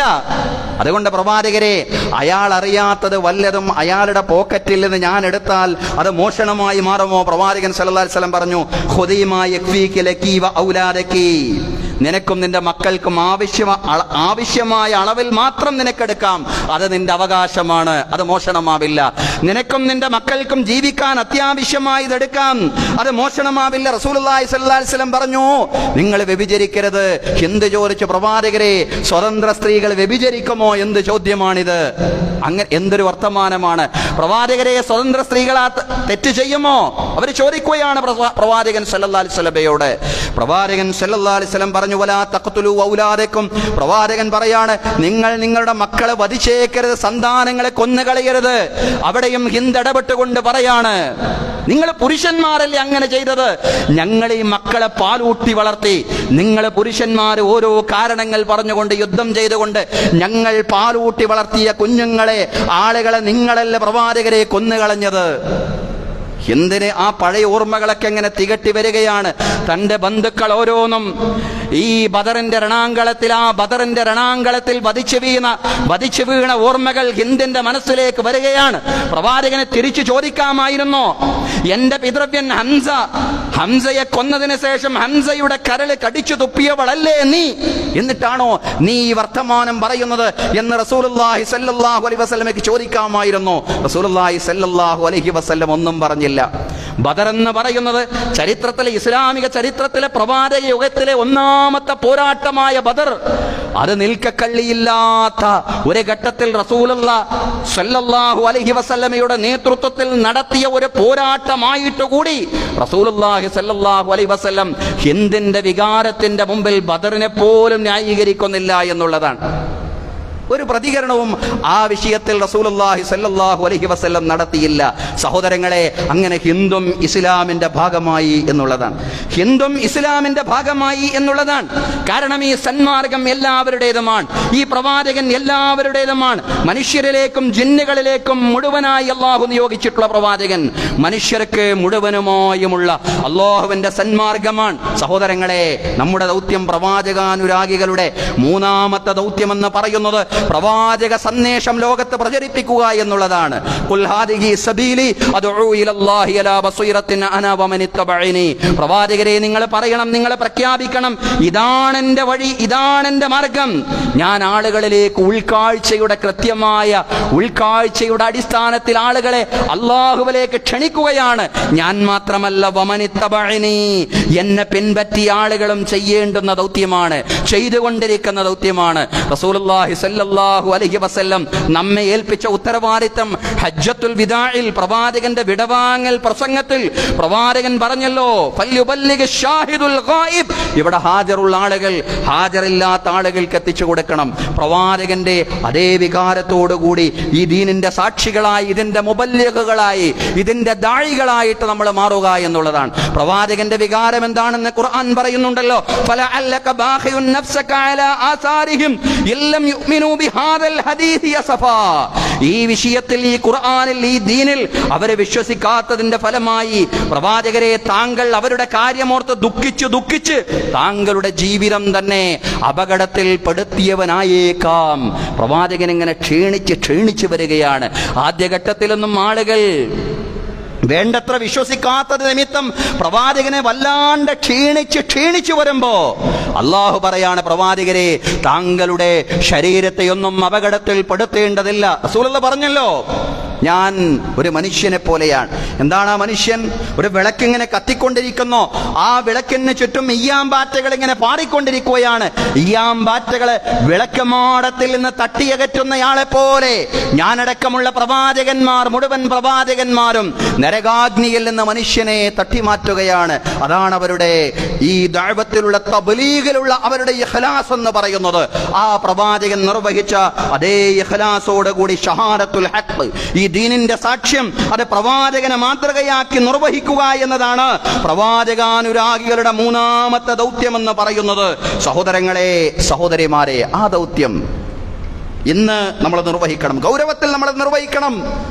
[SPEAKER 1] അതുകൊണ്ട് പ്രവാചകരെ, അയാൾ അറിയാത്തത് വല്ലതും അയാളുടെ പോക്കറ്റിൽ നിന്ന് ഞാൻ എടുത്താൽ അത് മോഷണമായി മാറുമോ? പ്രവാചകൻ സല്ലല്ലാഹു അലൈഹി വസല്ലം പറഞ്ഞു, ഖുദീ മാ യക്ഫീക ലകി വ ഔലാദകി, നിനക്കും നിന്റെ മക്കൾക്കും ആവശ്യമായ അളവിൽ മാത്രം നിനക്കെടുക്കാം, അത് നിന്റെ അവകാശമാണ്, അത് മോഷണമാവില്ല. നിനക്കും നിന്റെ മക്കൾക്കും ജീവിക്കാൻ അത്യാവശ്യമായത് എടുക്കാം, അത് മോഷണമാവില്ല. റസൂലുള്ളാഹി സ്വല്ലല്ലാഹി അലൈഹി വസല്ലം പറഞ്ഞു, നിങ്ങൾ വ്യഭിചരിക്കരുത്. എന്ത് ചോദിച്ചു പ്രവാചകരെ, സ്വതന്ത്ര സ്ത്രീകൾ വ്യഭിചരിക്കുമോ? എന്ത് ചോദ്യമാണിത്? അങ്ങനെ എന്തൊരു വർത്തമാനമാണ്! പ്രവാചകരെ, സ്വതന്ത്ര സ്ത്രീകൾ തെറ്റ് ചെയ്യുമോ? അവർ ചോദിക്കുകയാണ് പ്രവാചകൻ സല്ലല്ലാഹു അലൈഹി വസല്ലമയോട്. പ്രവാചകൻ സല്ലല്ലാഹു അലൈഹി വസല്ലം പറഞ്ഞു, വലാ തഖ്തുലു ഔലാദക്കും. പ്രവാചകൻ പറയാണ്, നിങ്ങൾ നിങ്ങളുടെ മക്കളെ വധിച്ചേക്കരുത്, സന്താനങ്ങളെ കൊന്നുകളയരുത്. അവിടെയും ഹിന്ദ് ഇടപെട്ടുകൊണ്ട് പറയാണ്, നിങ്ങൾ പുരുഷന്മാരല്ലേ അങ്ങനെ ചെയ്തത്? ഞങ്ങൾ ഈ മക്കളെ പാലൂട്ടി വളർത്തി, നിങ്ങൾ പുരുഷന്മാർ ഓരോ കാരണങ്ങൾ പറഞ്ഞുകൊണ്ട് യുദ്ധം ചെയ്തുകൊണ്ട് ഞങ്ങൾ പാലൂട്ടി വളർത്തിയ കുഞ്ഞുങ്ങളെ, ആളുകളെ നിങ്ങളല്ല പ്രവാചകരെ കൊന്നുകളഞ്ഞത്. എന്തിന്? ആ പഴയ ഓർമ്മകളൊക്കെ എങ്ങനെ തികട്ടി വരികയാണ്. തന്റെ ബന്ധുക്കൾ ഓരോന്നും ഈ ബദറിന്റെ രണാങ്കളത്തിൽ വധിച്ചു വീണ ഓർമ്മകൾ ഹിന്ദിന്റെ മനസ്സിലേക്ക് വരികയാണ്. പ്രവാചകനെ തിരിച്ചു ചോദിക്കാമായിരുന്നോ, എന്റെ പിതൃവ്യൻ ഹംസയെ കൊന്നതിന് ശേഷം ഹംസയുടെ കരള് കടിച്ചു തുപ്പിയവളല്ലേ നീ? എന്നിട്ടാണോ നീ ഈ വർത്തമാനം പറയുന്നത് എന്ന് റസൂലുള്ളാഹി സ്വല്ലല്ലാഹു അലൈഹി വസല്ലമയ്ക്ക് ചോദിക്കാമായിരുന്നു. റസൂലുള്ളാഹി സ്വല്ലല്ലാഹു അലൈഹി വസല്ലം ഒന്നും പറഞ്ഞില്ല. ബദർ എന്ന് പറയുന്നത് ചരിത്രത്തിലെ, ഇസ്ലാമിക ചരിത്രത്തിലെ പ്രവാചക യുഗത്തിലെ ഒന്നാമത്തെ പോരാട്ടമായ ബദർ, അത് നിൽക്കക്കള്ളിയില്ലാത്ത ഒരു ഘട്ടത്തിൽ റസൂലുള്ളാഹി സ്വല്ലല്ലാഹു അലൈഹി വസല്ലമയുടെ നേതൃത്വത്തിൽ നടത്തിയ ഒരു പോരാട്ടമായിട്ട് കൂടി റസൂലുള്ളാഹി സ്വല്ലല്ലാഹു അലൈഹി വസല്ലം ഹിന്ദിന്റെ വികാരത്തിന്റെ മുമ്പിൽ ബദറിനെ പോലും ന്യായീകരിക്കുന്നില്ല എന്നുള്ളതാണ്. ഒരു പ്രതികരണവും ആ വിഷയത്തിൽ റസൂലുള്ളാഹി സ്വല്ലല്ലാഹു അലൈഹി വസല്ലം നടത്തിയില്ല. സഹോദരങ്ങളെ, അങ്ങനെ ഹിന്ദും ഇസ്ലാമിന്റെ ഭാഗമായി എന്നുള്ളതാണ്. ഹിന്ദും ഇസ്ലാമിന്റെ ഭാഗമായി എന്നുള്ളതാണ്. കാരണം ഈ സന്മാർഗം എല്ലാവരുടേതുമാണ്, ഈ പ്രവാചകൻ എല്ലാവരുടേതുമാണ്. മനുഷ്യരിലേക്കും ജിന്നുകളിലേക്കും മുഴുവനായി അള്ളാഹു നിയോഗിച്ചിട്ടുള്ള പ്രവാചകൻ മനുഷ്യർക്ക് മുഴുവനുമായുമുള്ള അള്ളാഹുവിന്റെ സന്മാർഗമാണ്. സഹോദരങ്ങളെ, നമ്മുടെ ദൗത്യം, പ്രവാചകാനുരാഗികളുടെ മൂന്നാമത്തെ ദൗത്യമെന്ന് പറയുന്നത് പ്രവാചക സന്ദേശം ലോകത്ത് പ്രചരിപ്പിക്കുക എന്നുള്ളതാണ്. ഖുൽ ഹാദിഹി സബീലി അദ്ഉ ഇലല്ലാഹി അലാ ബസീറത്തിൻ അനാ വമനിത്തബഅനി. പ്രവാചകരെ, നിങ്ങൾ പറയണം, നിങ്ങൾ പ്രഖ്യാപിക്കണം, ഇതാണ് എൻ്റെ വഴി, ഇതാണ് എൻ്റെ മാർഗം. ഞാൻ ആളുകളിലേക്ക് കൃത്യമായ ഉൾക്കാഴ്ചയുടെ അടിസ്ഥാനത്തിൽ ആളുകളെ അല്ലാഹുവിലേക്ക് ക്ഷണിക്കുകയാണ്. ഞാൻ മാത്രമല്ല, വമനിത്തബഅനി, എന്നെ പിൻപറ്റിയ ആളുകളും ചെയ്യേണ്ടുന്ന ദൗത്യമാണ്, ചെയ്തുകൊണ്ടിരിക്കുന്ന ദൗത്യമാണ്. റസൂലുള്ളാഹി സ്വല്ലല്ലാഹു അലൈഹി വസല്ലം നമ്മെ ഏൽപ്പിച്ച ഉത്തരവാദിത്തം ഹജ്ജത്തുൽ വിദാഇൽ, പ്രവാചകന്റെ വിടവാങ്ങൽ പ്രസംഗത്തിൽ പ്രവാചകൻ പറഞ്ഞല്ലോ, ഫല്യുബല്ലിഗ് ഷാഹിദുൽ ഗായിബ്. ഇവിടെ ഹാജറുള്ള ആളുകൾ ഹാജറില്ലാത്ത ആളുകൾക്ക് എത്തിച്ചു കൊടുക്കണം. പ്രവാചകന്റെ അതേ വികാരത്തോടുകൂടി ഈ ദീനിന്റെ സാക്ഷികളായി, ഇതിന്റെ മുബല്ലിഗുകളായി, ഇതിന്റെ ദാഴികളായിട്ട് നമ്മൾ മാറുക എന്നുള്ളതാണ്. പ്രവാചകന്റെ വികാരം എന്താണെന്ന് ഖുർആൻ പറയുന്നുണ്ടല്ലോ, ഫലഅല്ലക ബാഖിഉൻ നഫ്സക അലാ ആസാരിഹിം ഇല്ലം യുഅ്മിനൂ ബിഹാദൽ ഹദീസ് യസഫാ. ഈ വിഷയത്തിൽ, ഈ ഖുർആനിൽ, ഈ ദീനിൽ അവരെ വിശ്വസിക്കാത്തതിന്റെ ഫലമായി പ്രവാചകരെ, താങ്കൾ അവരുടെ കാര്യമോർത്ത് ദുഃഖിച്ച് താങ്കളുടെ ജീവിതം തന്നെ അപകടത്തിൽ പെടുത്തിയവനായേക്കാം. പ്രവാചകൻ ഇങ്ങനെ ക്ഷീണിച്ച് വരികയാണ്. ആദ്യഘട്ടത്തിലൊന്നും ആളുകൾ വേണ്ടത്ര വിശ്വസിക്കാത്തത് നിമിത്തം പ്രവാചകനെ വല്ലാണ്ട് ക്ഷീണിച്ചു വരുമ്പോ അള്ളാഹു പറയാണ്, പ്രവാചകരെ, താങ്കളുടെ ശരീരത്തെയൊന്നും അപകടത്തിൽ പെടുത്തേണ്ടതില്ല. റസൂലുള്ളാഹി പറഞ്ഞല്ലോ, ഞാൻ ഒരു മനുഷ്യനെ പോലെയാണ്. എന്താണ് ആ മനുഷ്യൻ? ഒരു വിളക്കിങ്ങനെ കത്തിക്കൊണ്ടിരിക്കുന്നു, ആ വിളക്കിന് ചുറ്റും ഈയാമ്പാറ്റകൾ ഇങ്ങനെ പാറിക്കൊണ്ടിരിക്കുകയാണ്. ഈയാമ്പാറ്റകളെ വിളക്കുമാടത്തിൽ നിന്ന് തട്ടിയകറ്റുന്നയാളെ പോലെ ഞാനടക്കമുള്ള പ്രവാചകന്മാർ, മുഴുവൻ പ്രവാചകന്മാരും നരകാഗ്നിയിൽ നിന്ന് മനുഷ്യനെ തട്ടിമാറ്റുകയാണ്. അതാണ് അവരുടെ ഈ ദഅവത്തിലുള്ള, തബ്ലീഗിലുള്ള അവരുടെ ഇഖ്ലാസ് എന്ന് പറയുന്നത്. ആ പ്രവാചകൻ നിർവഹിച്ച അതേ ഇഖ്ലാസോടുകൂടി ഷഹാദത്തുൽ ഹഖ്, ഈ ദീനിന്റെ സാക്ഷ്യം, അത് പ്രവാചകനെ മാതൃകയാക്കി നിർവഹിക്കുക എന്നതാണ് പ്രവാചകാനുരാഗികളുടെ മൂന്നാമത്തെ ദൗത്യമെന്ന് പറയുന്നത്. സഹോദരങ്ങളെ, സഹോദരിമാരെ, ആ ദൗത്യം ഇന്ന് നമ്മൾ നിർവഹിക്കണം, ഗൗരവത്തിൽ നമ്മൾ നിർവഹിക്കണം.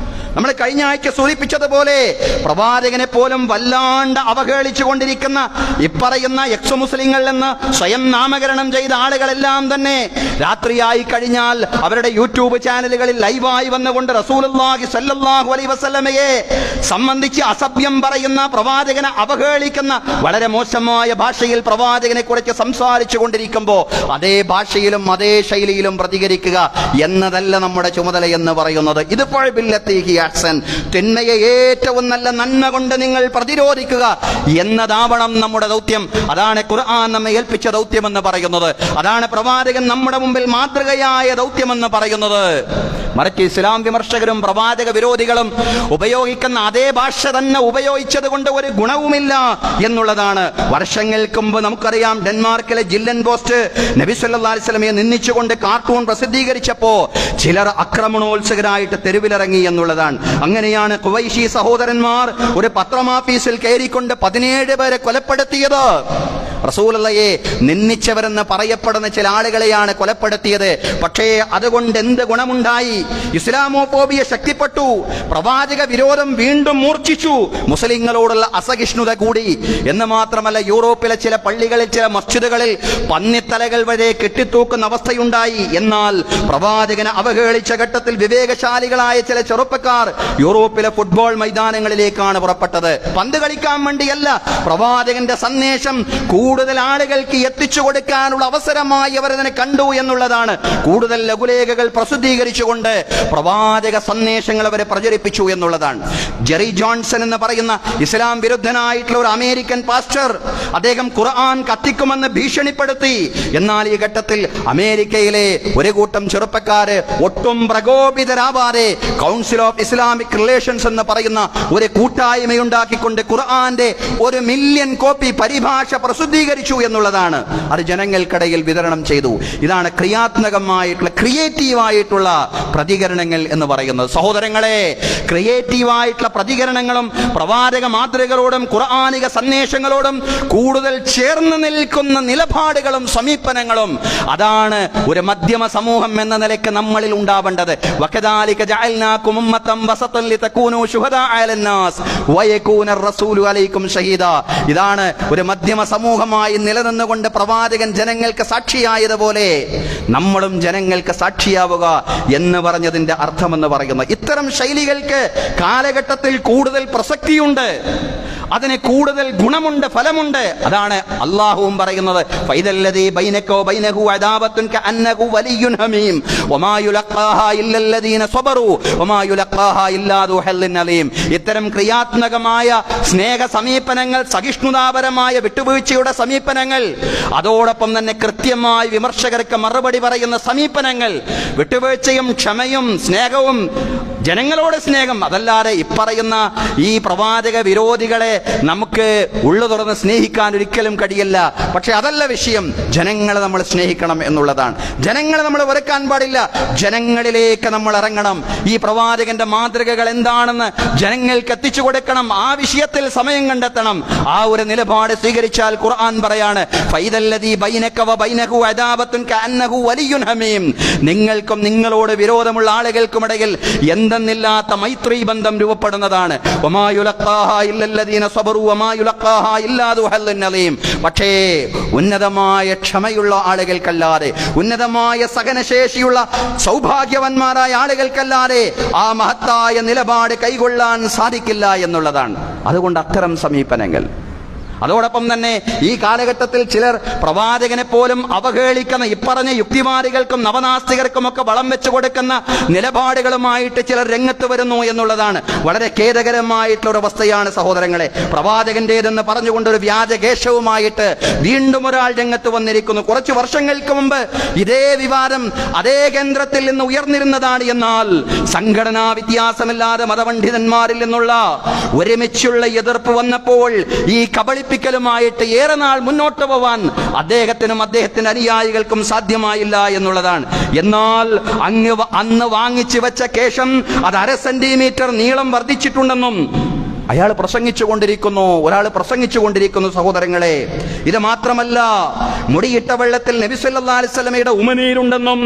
[SPEAKER 1] നമ്മൾ കഴിഞ്ഞ ആഴ്ച സൂചിപ്പിച്ചതുപോലെ പ്രവാചകനെ പോലും വല്ലാണ്ട് അവഹേളിച്ചു കൊണ്ടിരിക്കുന്ന ഇപ്പറയുന്ന എക്സ് മുസ്ലിങ്ങൾ എന്ന് സ്വയം നാമകരണം ചെയ്ത ആളുകളെല്ലാം തന്നെ രാത്രിയായി കഴിഞ്ഞാൽ അവരുടെ യൂട്യൂബ് ചാനലുകളിൽ ലൈവായി വന്നുകൊണ്ട് റസൂലുള്ളാഹി സ്വല്ലല്ലാഹു അലൈഹി വസല്ലമയെ സംബന്ധിച്ച് അസഭ്യം പറയുന്ന, പ്രവാചകനെ അവഹേളിക്കുന്ന, വളരെ മോശമായ ഭാഷയിൽ പ്രവാചകനെ കുറിച്ച് സംസാരിച്ചു കൊണ്ടിരിക്കുമ്പോൾ അതേ ഭാഷയിലും അതേ ശൈലിയിലും പ്രതികരിക്കുക എന്നതല്ല നമ്മുടെ ചുമതല എന്ന് പറയുന്നത്. ഇതിപ്പോൾ തിന്മയെ ഏറ്റവും നല്ല നന്മ കൊണ്ട് നിങ്ങൾ പ്രതിരോധിക്കുക എന്നതാവണം നമ്മുടെ ദൗത്യം. അതാണ് ഖുർആൻ നമ്മെ ഏൽപ്പിച്ച ദൗത്യമെന്ന് പറയുന്നത്. അതാണ് പ്രവാചകൻ നമ്മുടെ മുമ്പിൽ മാതൃകയായ ദൗത്യമെന്ന് പറയുന്നത്. മറിച്ച് ഇസ്ലാം വിമർശകരും പ്രവാചക വിരോധികളും ഉപയോഗിക്കുന്ന അതേ ഭാഷ തന്നെ ഉപയോഗിച്ചത് കൊണ്ട് ഒരു ഗുണവുമില്ല എന്നുള്ളതാണ്. വർഷങ്ങൾക്ക് മുമ്പ് നമുക്കറിയാം, ഡെൻമാർക്കിലെ ജില്ലൻ പോസ്റ്റ് നബി സല്ലല്ലാഹു അലൈഹി വസല്ലമയെ നിന്ദിച്ചുകൊണ്ട് കാർട്ടൂൺ പ്രസിദ്ധീകരിച്ചപ്പോ ചിലർ ആക്രമണോത്സുകരായിട്ട് തെരുവിലിറങ്ങി എന്നുള്ളതാണ്. അങ്ങനെയാണ് ഖുവൈശി സഹോദരന്മാർ ഒരു പത്രമാഫീസിൽ കയറിക്കൊണ്ട് 17 പേരെ കൊലപ്പെടുത്തിയത്. റസൂലുള്ളാഹിയെ നിന്ദിച്ചവരെന്ന് പറയപ്പെടുന്ന ചില ആളുകളെയാണ് കൊലപ്പെടുത്തിയത്. പക്ഷേ അതുകൊണ്ട് എന്ത് ഗുണമുണ്ടായി? ഇസ്ലാമോഫോബിയ ശക്തിപ്പെട്ടു, പ്രവാചക വിരോധം വീണ്ടും മൂർച്ഛിച്ചു, മുസ്ലിങ്ങളോടുള്ള അസഹിഷ്ണുത കൂടി. എന്ന് മാത്രമല്ല, യൂറോപ്പിലെ ചില പള്ളികളിൽ, ചില മസ്ജിദുകളിൽ പന്നിത്തലകൾ വരെ കെട്ടിത്തൂക്കുന്ന അവസ്ഥയുണ്ടായി. എന്നാൽ പ്രവാചകനെ അവഹേളിച്ച ഘട്ടത്തിൽ വിവേകശാലികളായ ചില ചെറുപ്പക്കാർ യൂറോപ്പിലെ ഫുട്ബോൾ മൈതാനങ്ങളിലേക്കാണ് പുറപ്പെട്ടത്. പന്ത് കളിക്കാൻ വേണ്ടിയല്ല, പ്രവാചകന്റെ സന്ദേശം കൂടുതൽ ആളുകൾക്ക് എത്തിച്ചു കൊടുക്കാനുള്ള അവസരമായി അവർ ഇതിനെ കണ്ടു എന്നുള്ളതാണ്. കൂടുതൽ ലഘുലേഖകൾ പ്രസിദ്ധീകരിച്ചുകൊണ്ട് പ്രവാചക സന്ദേശങ്ങൾ അവരെ പ്രചരിപ്പിച്ചു എന്നുള്ളതാണ്. ജെറി ജോൺസൺ എന്ന് പറയുന്ന ഇസ്ലാം വിരുദ്ധനായിട്ടുള്ള ഒരു അമേരിക്കൻ പാസ്റ്റർ, അദ്ദേഹം ഖുർആൻ കത്തിക്കുമെന്ന് ഭീഷണിപ്പെടുത്തി. എന്നാൽ ഈ ഘട്ടത്തിൽ അമേരിക്കയിലെ ഒരു കൂട്ടം ചെറുപ്പക്കാര് ഒട്ടും പ്രകോപിതരാവാതെ കൗൺസിൽ ഓഫ് ഇസ്ലാമിക് റിലേഷൻസ് എന്ന് പറയുന്ന ഒരു കൂട്ടായ്മയുണ്ടാക്കിക്കൊണ്ട് ഖുർആന്റെ 1 മില്യൺ കോപ്പി പരിഭാഷ പ്രസിദ്ധീകരിച്ചു എന്നുള്ളതാണ്. അത് ജനങ്ങൾക്കിടയിൽ വിതരണം ചെയ്തു. ഇതാണ് ക്രിയാത്മകമായിട്ടുള്ള, ക്രിയേറ്റീവായിട്ടുള്ള പ്രതികരണങ്ങൾ എന്ന് പറയുന്നത്. സഹോദരങ്ങളെ, ക്രിയേറ്റീവായിട്ടുള്ള പ്രതികരണങ്ങളും പ്രവാചക മാതൃകളോടും ഖുർആനിക സന്ദേശങ്ങളോടും കൂടുതൽ ചേർന്ന് നിൽക്കുന്ന നിലപാടുകളും സമീപനങ്ങളും, അതാണ് ഒരു മധ്യമ സമൂഹം എന്ന നിലയ്ക്ക് നമ്മളിൽ ഉണ്ടാവേണ്ടത്. വകദാലിക ജഅൽനാകും ഉമ്മത്തൻ വസതൻ ലിതകൂനൂ ശുഹദാഅ അലന്നാസ് വയകൂന റസൂലു അലൈക്കും ഷഹീദാ. ഇതാണ് ഒരു മധ്യമ സമൂഹമായി നിലനിന്നുകൊണ്ട് പ്രവാചകൻ ജനങ്ങൾക്ക് സാക്ഷിയായതുപോലെ നമ്മളും ജനങ്ങൾക്ക് സാക്ഷിയാവുക എന്ന് പറഞ്ഞതിന്റെ അർത്ഥമെന്ന് പറയുന്നത്. ഇത്തരം ശൈലികൾക്ക് കാലഘട്ടത്തിൽ കൂടുതൽ പ്രസക്തിയുണ്ട്, അതിന് കൂടുതൽ ഗുണമുണ്ട്, ഫലമുണ്ട്. അതാണ് അല്ലാഹുവും പറയുന്നത്, ഫൈദല്ലദീ ബൈനക വബൈനഹു അദാവത്തുൻ കഅന്നഹു വലിയ്യുൻ ഹമീം വമാ യുലഖാഹാ ഇല്ലല്ലദീന സ്വബറു വമാ യുലഖാഹാ ഇല്ലാ ദു ഹല്ലിൻ അലീം. ഇത്തരം ക്രിയാത്മകമായ സ്നേഹ സമീപനങ്ങൾ, സഹിഷ്ണുതാപരമായ വിട്ടുവീഴ്ചയുടെ സമീപനങ്ങൾ, അതോടൊപ്പം തന്നെ കൃത്യമായി വിമർശകർക്ക് മറുപടി പറയുന്ന സമീപനങ്ങൾ, വിട്ടുവീഴ്ചയും ക്ഷമയും സ്നേഹവും, ജനങ്ങളോട് സ്നേഹം. അതല്ലാതെ ഇപ്പറയുന്ന ഈ പ്രവാചക വിരോധികളെ നമുക്ക് ഉള്ളു തുറന്ന് സ്നേഹിക്കാൻ ഒരിക്കലും കഴിയില്ല. പക്ഷെ അതല്ല വിഷയം. ജനങ്ങളെ നമ്മൾ സ്നേഹിക്കണം എന്നുള്ളതാണ്. ജനങ്ങളെ നമ്മൾ വെറുക്കാൻ പാടില്ല. ജനങ്ങളിലേക്ക് നമ്മൾ ഇറങ്ങണം. ഈ പ്രവാചകന്റെ മാതൃകകൾ എന്താണെന്ന് ജനങ്ങൾക്ക് എത്തിച്ചു കൊടുക്കണം. ആ വിഷയത്തിൽ സമയം കണ്ടെത്തണം. ആ ഒരു നിലപാട് സ്വീകരിച്ചാൽ ഖുർആൻ പറയാണ്, ഫൈദല്ലദീ ബൈനക വബൈനഹു അദാവത്തുൻ കഅന്നഹു വലിയ്യുൻ ഹമീം. നിങ്ങൾക്കും നിങ്ങളോട് വിരോധമുള്ള ആളുകൾക്കുമിടയിൽ എന്തെന്നില്ലാത്ത മൈത്രി ബന്ധം രൂപപ്പെടുന്നതാണ്. വമാ യുലഖാഹാ ഇല്ലല്ലദീന സ്വബറു വമാ യുലഖാഹാ ഇല്ലാ ദു ഹല്ലിൻ അലീം. പക്ഷേ ഉന്നതമായ ക്ഷമയുള്ള ആളുകൾക്കല്ലാതെ, ഉന്നതമായ സഹനശേഷിയുള്ള സൗഭാഗ്യവന്മാരായ ആളുകൾക്കല്ലാതെ ആ മഹത്തായ നിലപാട് കൈകൊള്ളാൻ സാധിക്കില്ല എന്നുള്ളതാണ്. അതുകൊണ്ട് അത്തരം സമീപനങ്ങൾ. അതോടൊപ്പം തന്നെ ഈ കാലഘട്ടത്തിൽ ചിലർ പ്രവാചകനെ പോലും അവഹേളിക്കുന്ന, ഇപ്പറഞ്ഞ യുക്തിവാദികൾക്കും നവനാസ്തികർക്കുമൊക്കെ വളം വെച്ചു കൊടുക്കുന്ന നിലപാടുകളുമായിട്ട് ചിലർ രംഗത്ത് വരുന്നു എന്നുള്ളതാണ്. വളരെ ഖേദകരമായിട്ടുള്ള ഒരു അവസ്ഥയാണ് സഹോദരങ്ങളെ. പ്രവാചകന്റേതെന്ന് പറഞ്ഞുകൊണ്ട് ഒരു വ്യാജകേശവുമായിട്ട് വീണ്ടും ഒരാൾ രംഗത്ത് വന്നിരിക്കുന്നു. കുറച്ചു വർഷങ്ങൾക്ക് മുമ്പ് ഇതേ വിവാദം അതേ കേന്ദ്രത്തിൽ നിന്ന് ഉയർന്നിരുന്നതാണ്. എന്നാൽ സംഘടനാ വ്യത്യാസമില്ലാതെ മതപണ്ഡിതന്മാരിൽ നിന്നുള്ള ഒരുമിച്ചുള്ള എതിർപ്പ് വന്നപ്പോൾ ഈ ലുമായിട്ട് ഏറെ നാൾ മുന്നോട്ട് പോവാൻ അദ്ദേഹത്തിനും അദ്ദേഹത്തിന്റെ അനുയായികൾക്കും സാധ്യമായില്ല എന്നുള്ളതാണ്. എന്നാൽ അന്ന് വാങ്ങിച്ചു വെച്ച കേശം അത് 1/2 സെന്റിമീറ്റർ നീളം വർദ്ധിച്ചിട്ടുണ്ടെന്നും അയാൾ പ്രസംഗിച്ചുകൊണ്ടിരിക്കുന്നു, ഒരാൾ പ്രസംഗിച്ചുകൊണ്ടിരിക്കുന്നു. സഹോദരങ്ങളെ, ഇത് മാത്രമല്ല, മുടിയിട്ട വെള്ളത്തിൽ നബി സല്ലല്ലാഹു അലൈഹി വസല്ലമയുടെ ഉമനീരുണ്ടെന്നും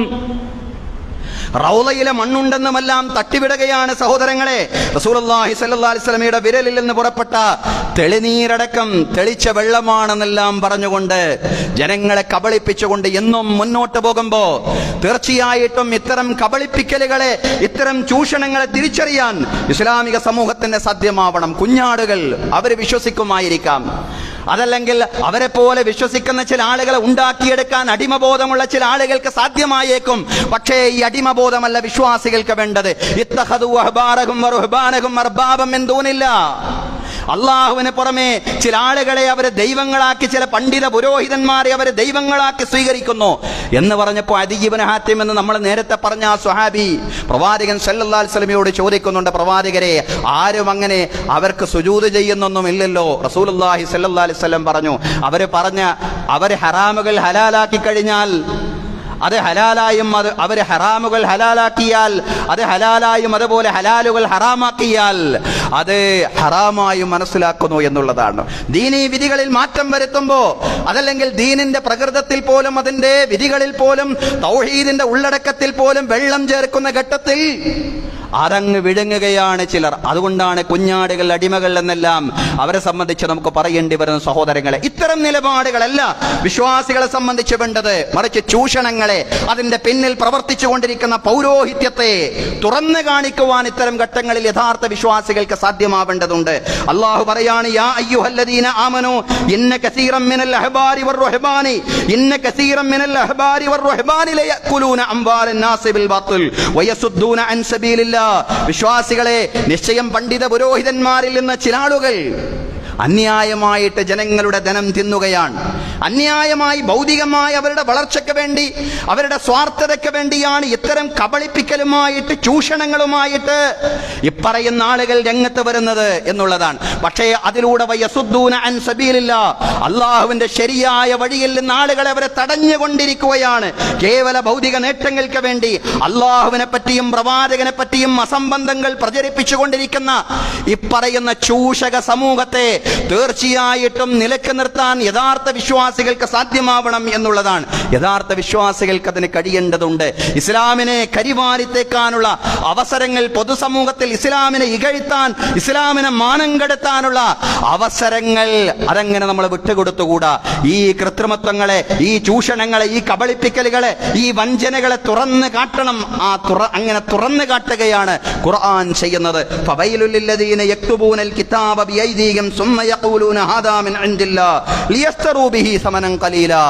[SPEAKER 1] റൗളയിലെ മണ്ണുണ്ടെന്നുമെല്ലാം തട്ടിവിടുകയാണ് സഹോദരങ്ങളെ. റസൂലുള്ളാഹി സ്വല്ലല്ലാഹി അലൈഹി വസല്ലമയുടെ വിരലിൽ നിന്ന് പുറപ്പെട്ട തെളിനീരടക്കം തെളിച്ച വെള്ളമാണെന്നെല്ലാം പറഞ്ഞുകൊണ്ട് ജനങ്ങളെ കബളിപ്പിച്ചുകൊണ്ട് എന്നും മുന്നോട്ട് പോകുമ്പോ തീർച്ചയായിട്ടും ഇത്തരം കബളിപ്പിക്കലുകളെ, ഇത്തരം ചൂഷണങ്ങളെ തിരിച്ചറിയാൻ ഇസ്ലാമിക സമൂഹത്തിന് സാധ്യമാവണം. കുഞ്ഞാടുകൾ അവർ വിശ്വസിക്കുമായിരിക്കാം, അതല്ലെങ്കിൽ അവരെ പോലെ വിശ്വസിക്കുന്ന ചില ആളുകളെ ഉണ്ടാക്കിയെടുക്കാൻ അടിമബോധമുള്ള ചില ആളുകൾക്ക് സാധ്യമായേക്കും. പക്ഷേ ഈ അടിമബോധമല്ല വിശ്വാസികൾക്ക് വേണ്ടത്. ഇത്തഖദു അഹ്ബാറഹും വറുഹ്ബാനഹും അർബാബൻ മിൻ ദൂനില്ലാഹ്. അള്ളാഹുവിന് പുറമെ ചില ആളുകളെ അവര് ദൈവങ്ങളാക്കി, ചില പണ്ഡിത പുരോഹിതന്മാരെ അവര് ദൈവങ്ങളാക്കി സ്വീകരിക്കുന്നു എന്ന് പറഞ്ഞപ്പോൾ അദീ ഇബ്നു ഹാത്തിം എന്ന് നമ്മൾ നേരത്തെ പറഞ്ഞ ആ സ്വഹാബി പ്രവാചകൻ സല്ലല്ലാഹു അലൈഹി വസല്ലമയോട് ചോദിക്കുന്നുണ്ട്, പ്രവാചകരെ, ആരും അങ്ങനെ അവർക്ക് സുജൂദ് ചെയ്യുന്നൊന്നുമില്ലല്ലോ. റസൂലുള്ളാഹി സല്ലല്ലാഹു അലൈഹി വസല്ലം പറഞ്ഞു, അവര് ഹറാമുകൾ ഹലാലാക്കി കഴിഞ്ഞാൽ അത് ഹലാലായും, അവര് ഹറാമുകൾ ഹലാലാക്കിയാൽ അത് ഹലാലായും, അതുപോലെ ഹലാലുകൾ ഹറാമാക്കിയാൽ അത് ഹറാമായും മനസ്സിലാക്കുന്നു എന്നുള്ളതാണ്. ദീനീ വിധികളിൽ മാറ്റം വരുത്തുമ്പോ, അതല്ലെങ്കിൽ ദീനിന്റെ പ്രകൃതത്തിൽ പോലും അതിന്റെ വിധികളിൽ പോലും തൗഹീദിന്റെ ഉള്ളടക്കത്തിൽ പോലും വെള്ളം ചേർക്കുന്ന ഘട്ടത്തിൽ അരങ്ങ് വിഴുങ്ങുകയാണ് ചിലർ. അതുകൊണ്ടാണ് കുഞ്ഞാടുകൾ അടിമകൾ എന്നെല്ലാം അവരെ സംബന്ധിച്ച് നമുക്ക് പറയേണ്ടി വരുന്ന സഹോദരങ്ങളെ. ഇത്തരം നിലപാടുകളല്ല വിശ്വാസികളെ സംബന്ധിച്ച് വേണ്ടത്, മറിച്ച് ചൂഷണങ്ങളെ, അതിന്റെ പിന്നിൽ പ്രവർത്തിച്ചു കൊണ്ടിരിക്കുന്ന പൗരോഹിത്യത്തെ തുറന്നു കാണിക്കുവാൻ ഇത്തരം ഘട്ടങ്ങളിൽ യഥാർത്ഥ വിശ്വാസികൾക്ക് സാധ്യമാവേണ്ടതുണ്ട്. അല്ലാഹു പറയാണ്, യാ അയ്യുഹല്ലദീന ആമനൂ ഇന്ന കസീറൻ മിനൽ അഹ്ബാരി വറുഹ്ബാനി ലയഅകുലൂന അംവാലൻ നാസി ബിൽ ബാത്തിൽ വയസുദ്ദൂന അൻ സബീലില്ലാഹ്. വിശ്വാസികളെ, നിശ്ചയം പണ്ഡിത പുരോഹിതന്മാരിൽ നിന്ന് ചില ആളുകൾ അന്യായമായിട്ട് ജനങ്ങളുടെ ധനം തിന്നുകയാണ്. അന്യായമായി ഭൗതികമായി അവരുടെ വളർച്ചയ്ക്ക് വേണ്ടി, അവരുടെ സ്വാർത്ഥതയ്ക്ക് വേണ്ടിയാണ് ഇത്തരം കബളിപ്പിക്കലുമായിട്ട്, ചൂഷണങ്ങളുമായിട്ട് ഇപ്പറയുന്ന ആളുകൾ രംഗത്ത് വരുന്നത് എന്നുള്ളതാണ്. പക്ഷേ അതിലൂടെ വയസുദ്ദൂന അൻ സബീലില്ലാഹ്, അള്ളാഹുവിന്റെ ശരിയായ വഴിയിൽ നിന്ന് ആളുകളെ അവരെ തടഞ്ഞുകൊണ്ടിരിക്കുകയാണ്. കേവല ഭൗതിക നേട്ടങ്ങൾക്ക് വേണ്ടി അള്ളാഹുവിനെ പറ്റിയും പ്രവാചകനെ പറ്റിയും അസംബന്ധങ്ങൾ പ്രചരിപ്പിച്ചുകൊണ്ടിരിക്കുന്ന ഇപ്പറയുന്ന ചൂഷക സമൂഹത്തെ തീർച്ചയായിട്ടും നിലക്ക് നിർത്താൻ യഥാർത്ഥ വിശ്വാസികൾക്ക് സാധ്യമാവണം എന്നുള്ളതാണ്. യഥാർത്ഥ വിശ്വാസികൾക്ക് അതിന് കഴിയേണ്ടതുണ്ട്. ഇസ്ലാമിനെ കരിവാരിത്തേക്കാനുള്ള അവസരങ്ങൾ, പൊതുസമൂഹത്തിൽ ഇസ്ലാമിനെ ഇകഴ്ത്താൻ, ഇസ്ലാമിനെ മാനം കെടുത്താനുള്ള അവസരങ്ങൾ അതങ്ങനെ നമ്മൾ വിട്ടുകൊടുത്തുകൂടാ. ഈ കൃത്രിമത്വങ്ങളെ, ഈ ചൂഷണങ്ങളെ, ഈ കബളിപ്പിക്കലുകളെ, ഈ വഞ്ചനകളെ തുറന്ന് കാട്ടണം. അങ്ങനെ തുറന്ന് കാട്ടുകയാണ് ഖുർആൻ ചെയ്യുന്നത്. ഫവൈലുൽ ലില്ലദീന യക്തുബൂനൽ കിതാബ ബിഐദീഹിം സുമ്മ യഖൂലൂന ഹാദാ മിൻ ഇൻദില്ലാഹ് ലിയസ്തറൂ ബിഹി സമനൻ ഖലീലാ.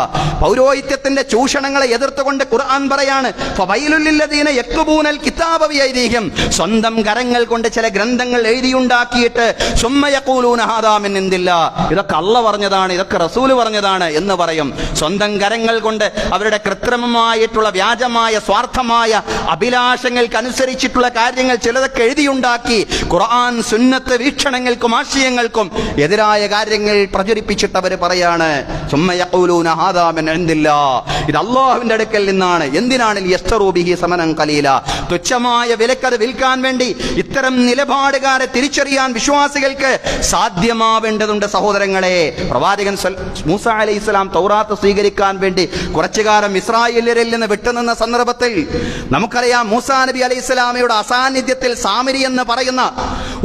[SPEAKER 1] പൗരോഹിത്യത്തിന്റെ ചൂഷണങ്ങളെ എതിർത്തുകൊണ്ട് ഖുർആൻ പറയാണ്, ഫവൈലുൽ ലില്ലദീന യക്തുബൂനൽ കിതാബ ബിഐദീഹിം, സ്വന്തം കരങ്ങൾ കൊണ്ട് ചില ഗ്രന്ഥങ്ങൾ എഴുതിയുണ്ടാക്കിയിട്ട് സുമ്മ യഖൂലൂന ഹാദാ മിൻ ഇൻദില്ലാഹ്, ഇതൊക്കെ അല്ലാഹ് പറഞ്ഞതാണ്, ഇതൊക്കെ റസൂൽ പറഞ്ഞതാണ് എന്ന് പറയും. സ്വന്തം കരങ്ങൾ കൊണ്ട് അവരുടെ കൃത്രിമമായിട്ടുള്ള, വ്യാജമായ, സ്വാർത്ഥമായ അഭിലാഷങ്ങൾക്ക് അനുസരിച്ചിട്ടുള്ള കാര്യങ്ങൾ ചിലതൊക്കെ എഴുതിയുണ്ടാക്കി ഖുർആൻ സുന്നത്ത് വീക്ഷണങ്ങൾക്കും ആശയങ്ങൾക്കും എതിരായ കാര്യങ്ങൾ പ്രചരിപ്പിച്ചിട്ട് അവർ പറയാണ്, സുമ്മ യഖൂലൂന ഹാദാ മിൻ ഇൻദില്ലാഹ്, ഇത് അല്ലാഹുവിന്റെ അടുക്കൽ നിന്നാണ്. എന്തിനാണ്? ലിയസ്തറൂ ബിഹി സമനൻ ഖലീലാ, തുച്ഛമായ വിലക്കത് വിൽക്കാൻ വേണ്ടി. ഇത്തരം നിലപാടുകാരെ തിരിച്ചറിയാൻ വിശ്വാസികൾക്ക് സാധ്യമാവേണ്ടതുണ്ട് സഹോദരങ്ങളെ. പ്രവാചകൻ മൂസാ അലൈഹിസ്സലാം തൗറാത്ത് സ്വീകരിക്കാൻ വേണ്ടി കുറച്ചു കാലം ഇസ്രായേലിൽ നിന്ന് വിട്ടുനിന്ന സന്ദർഭത്തിൽ നമുക്കറിയാം, മൂസാ നബി അലൈഹിസ്സലാമയുടെ അസാന്നിധ്യത്തിൽ സാമിരി എന്ന് പറയുന്ന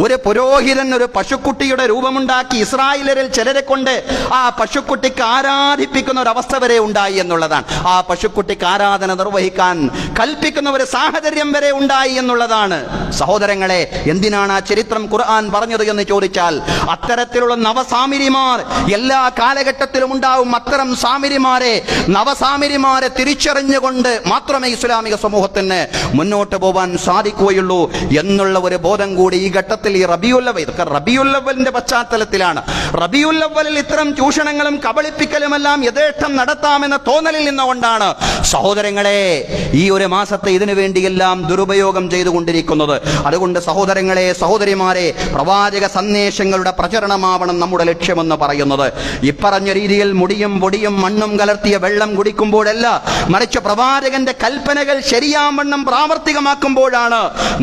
[SPEAKER 1] ഒരു പുരോഹിതൻ ഒരു പശുക്കുട്ടിയുടെ രൂപമുണ്ടാക്കി ഇസ്രായേലിൽ ചിലരെ കൊണ്ട് ആ പശുക്കുട്ടിക്ക് ആരാധിപ്പിക്കുന്ന ഒരു അവസ്ഥ വരെ ഉണ്ടായി എന്നുള്ളതാണ്. ആ പശുക്കുട്ടിക്ക് ആരാധന നിർവഹിക്കാൻ കൽപ്പിക്കുന്ന ഒരു സാഹചര്യം വരെ ഉണ്ടായി എന്നുള്ളതാണ്. സഹോദരങ്ങളെ, എന്തിനാണ് ആ ചരിത്രം ഖുർആൻ പറഞ്ഞത് എന്ന് ചോദിച്ചാൽ, അത്തരത്തിലുള്ള നവസാമിരിമാർ എല്ലാ കാലഘട്ടത്തിലും ഉണ്ടാവും. അത്തരം നവസാമിരിമാരെ തിരിച്ചറിഞ്ഞുകൊണ്ട് മാത്രമേ ഇസ്ലാമിക സമൂഹത്തിന് മുന്നോട്ട് പോകാൻ സാധിക്കുകയുള്ളൂ എന്നുള്ള ഒരു ബോധം കൂടി ഈ ഘട്ടത്തിൽ, ഈ റബീഉൽ അവ്വൽ, ഇതൊക്കെ റബീഉൽ അവ്വലിന്റെ പശ്ചാത്തലത്തിലാണ്. റബീഉൽ അവ്വലിൽ ഇത്തരം ചൂഷണങ്ങളും കബളിപ്പിക്കലുമെല്ലാം യഥേഷ്ടം നടത്താമെന്ന തോന്നലിൽ നിന്നുകൊണ്ടാണ് സഹോദരങ്ങളെ ഈ ഒരു മാസത്തെ ഇതിനു വേണ്ടിയെല്ലാം ദുരുപയോഗം ചെയ്തുകൊണ്ടിരിക്കുന്നത്. അതുകൊണ്ട് സഹോദരങ്ങളെ, സഹോദരിമാരെ, പ്രവാചക സന്ദേശങ്ങളുടെ പ്രചരണമാവണം നമ്മുടെ ലക്ഷ്യമെന്ന് പറയുന്നത്. ഇപ്പറഞ്ഞ രീതിയിൽ മുടിയും പൊടിയും മണ്ണും കലർത്തിയ വെള്ളം കുടിക്കുമ്പോഴല്ല, മറിച്ച് പ്രവാചകന്റെ കൽപ്പനകൾ ശരിയാവണ്ണം പ്രാവർത്തികമാക്കുമ്പോഴാണ്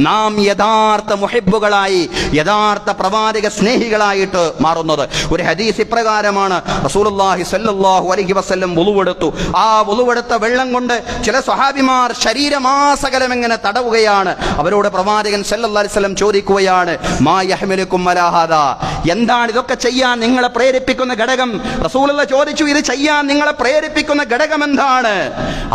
[SPEAKER 1] നാം യഥാർത്ഥ മുഹിബ്ബുകളായി, യഥാർത്ഥ പ്രവാചക സ്നേഹികളായിട്ട് മാറുന്നത്. ഒരു ഹദീസ് ഇപ്രകാരമാണ്, റസൂലുള്ളാഹി സല്ലല്ലാഹു അലൈഹി വസല്ലം വുളുവെടുത്തു. ആ വുളുവെടുത്ത വെള്ളം കൊണ്ട് ചില സ്വഹാബിമാർ ശരീരമാസകലം എങ്ങനെ തടവുകയാണ്. അവരോട് പ്രവാചകൻ സല്ലല്ലാഹു അലൈഹി വസല്ലം ചോദിക്കുകയാണ്, മാ യഹ്മിലുക്കും അലാ ഹാദാ, എന്താണ് ഇതൊക്കെ ചെയ്യാൻ നിങ്ങളെ പ്രേരിപ്പിക്കുന്ന ഘടകം? റസൂലുള്ളാഹി ചോദിച്ചു, ഇത് ചെയ്യാൻ നിങ്ങളെ പ്രേരിപ്പിക്കുന്ന ഘടകം എന്താണ്?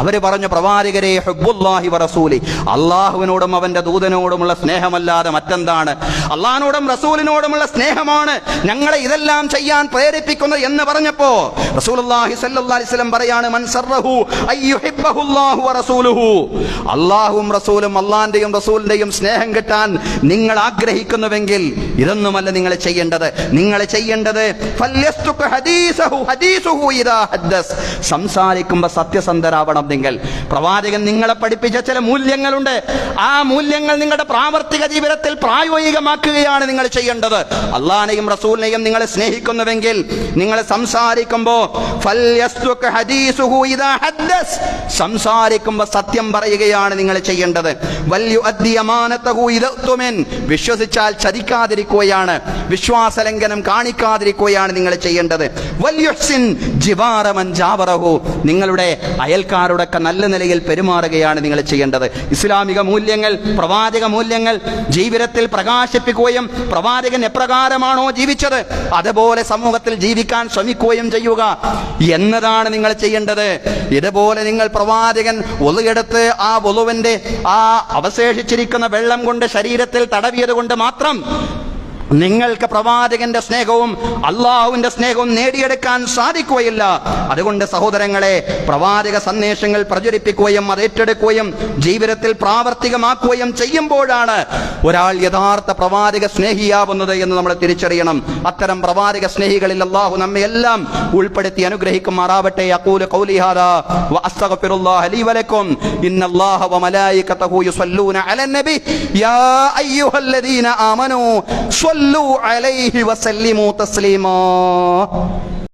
[SPEAKER 1] അവര് പറഞ്ഞു, പ്രവാചകരെ, ഹുബ്ബുല്ലാഹി വറസൂലി, അള്ളാഹുവിനോടും അവന്റെ ദൂതനോടുമുള്ള സ്നേഹമല്ലാതെ മറ്റെന്താണ്? അള്ളാഹിനോടും റസൂലിനോടുമുള്ള സ്നേഹമാണ് ഞങ്ങളെ ഇതെല്ലാം ചെയ്യാൻ പ്രേരിപ്പിക്കുന്നത് എന്ന് പറഞ്ഞപ്പോ റസൂലുള്ളാഹി സ്വല്ലല്ലാഹി അലൈഹി വസല്ലം പറയാണ്, മൻ സറഹു അയ്യുഹിബ്ബഹുല്ലാഹു വറസൂലുഹു, അള്ളാഹുവും റസൂലും അള്ളാഹിന്റെയും റസൂലിന്റെയും സ്നേഹം കിട്ടാൻ നിങ്ങൾ ആഗ്രഹിക്കുന്നുവെങ്കിൽ ഇതൊന്നുമല്ല നിങ്ങൾ ചെയ്യേണ്ടത്. നിങ്ങൾ ചെയ്യേണ്ടത് ഫല്യസ്തുക ഹദീസുഹു ഇദാ ഹദ്ദസ്, സംസാരിക്കുമ്പോൾ സത്യസന്ധരാവണം നിങ്ങൾ. പ്രവാചകൻ നിങ്ങളെ പഠിപ്പിച്ച ചില മൂല്യങ്ങളുണ്ട്. ആ മൂല്യങ്ങൾ നിങ്ങളുടെ പ്രാവർത്തിക ജീവിതത്തിൽ പ്രായോഗികമാക്കുകയാണ് നിങ്ങൾ ചെയ്യേണ്ടത്. അള്ളാഹനെയും റസൂലിനെയും നിങ്ങൾ സ്നേഹിക്കുന്നുവെങ്കിൽ നിങ്ങൾ സംസാരിക്കുമ്പോൾ ഫല്യസ്തുക ഹദീസുഹു ഇദാ ഹദ്ദസ്, സംസാരിക്കുമ്പോൾ സത്യം പറയുകയാണ് നിങ്ങൾ ചെയ്യേണ്ടത്. വല്യുഅദ്ദി അമാനതഹു ഇദാ തുമിൻ, വിശ്വസിച്ചാൽ ചതിക്കാതിരിക്കുകയാണ്, വിശ്വാസലംഘനം കാണിക്കാതിരിക്കുകയാണ് നിങ്ങൾ ചെയ്യേണ്ടത്. വല്യുഹ്സിൻ ജിവാറ മൻ ജാവറഹു, നിങ്ങളുടെ അയൽക്കാരോടൊക്കെ നല്ല നിലയിൽ പെരുമാറുകയാണ് നിങ്ങൾ ചെയ്യേണ്ടത്. ഇസ്ലാമിക മൂല്യങ്ങൾ, പ്രവാചക മൂല്യങ്ങൾ ജീവിതത്തിൽ പ്രകാശിപ്പിക്കുകയും പ്രവാചകൻ എപ്രകാരമാണോ ജീവിച്ചത് അതുപോലെ സമൂഹത്തിൽ ജീവിക്കാൻ ശ്രമിക്കുകയും ചെയ്യുക എന്നതാണ് നിങ്ങൾ ചെയ്യേണ്ടത്. ഇതുപോലെ നിങ്ങൾ പ്രവാചകൻ ഒളുയെടുത്ത് ആ ഒളുവിന്റെ ആ അവശേഷിച്ചിരിക്കുന്ന വെള്ളം കൊണ്ട് ശരീരത്തിൽ തടവിയത് കൊണ്ട് മാത്രം നിങ്ങൾക്ക് പ്രവാചകന്റെ സ്നേഹവും അള്ളാഹുവിന്റെ സ്നേഹവും നേടിയെടുക്കാൻ സാധിക്കുകയില്ല. അതുകൊണ്ട് സഹോദരങ്ങളെ, പ്രവാചക സന്ദേശങ്ങൾ പ്രചരിപ്പിക്കുകയും അത് ഏറ്റെടുക്കുകയും ജീവിതത്തിൽ പ്രാവർത്തികമാക്കുകയും ചെയ്യുമ്പോഴാണ് ഒരാൾ യഥാർത്ഥ പ്രവാചക സ്നേഹിയാവുന്നത് എന്ന് നമ്മൾ തിരിച്ചറിയണം. അത്തരം പ്രവാചക സ്നേഹികളിൽ അള്ളാഹു നമ്മെ എല്ലാം ഉൾപ്പെടുത്തി അനുഗ്രഹിക്കുമാറാവട്ടെ. അഖൂലു ഖൗലി ഹാദാ വഅസ്തഗ്ഫിറുല്ലാഹ ലീ വലക്കും. ഇന്നല്ലാഹ വമലായികതഹു യുസല്ലൂന അലൻ നബി യാ അയ്യുഹല്ലദീന ആമനൂ സ്വല്ലൂ അലൈഹി വസല്ലിമൂ തസ്ലീമാ.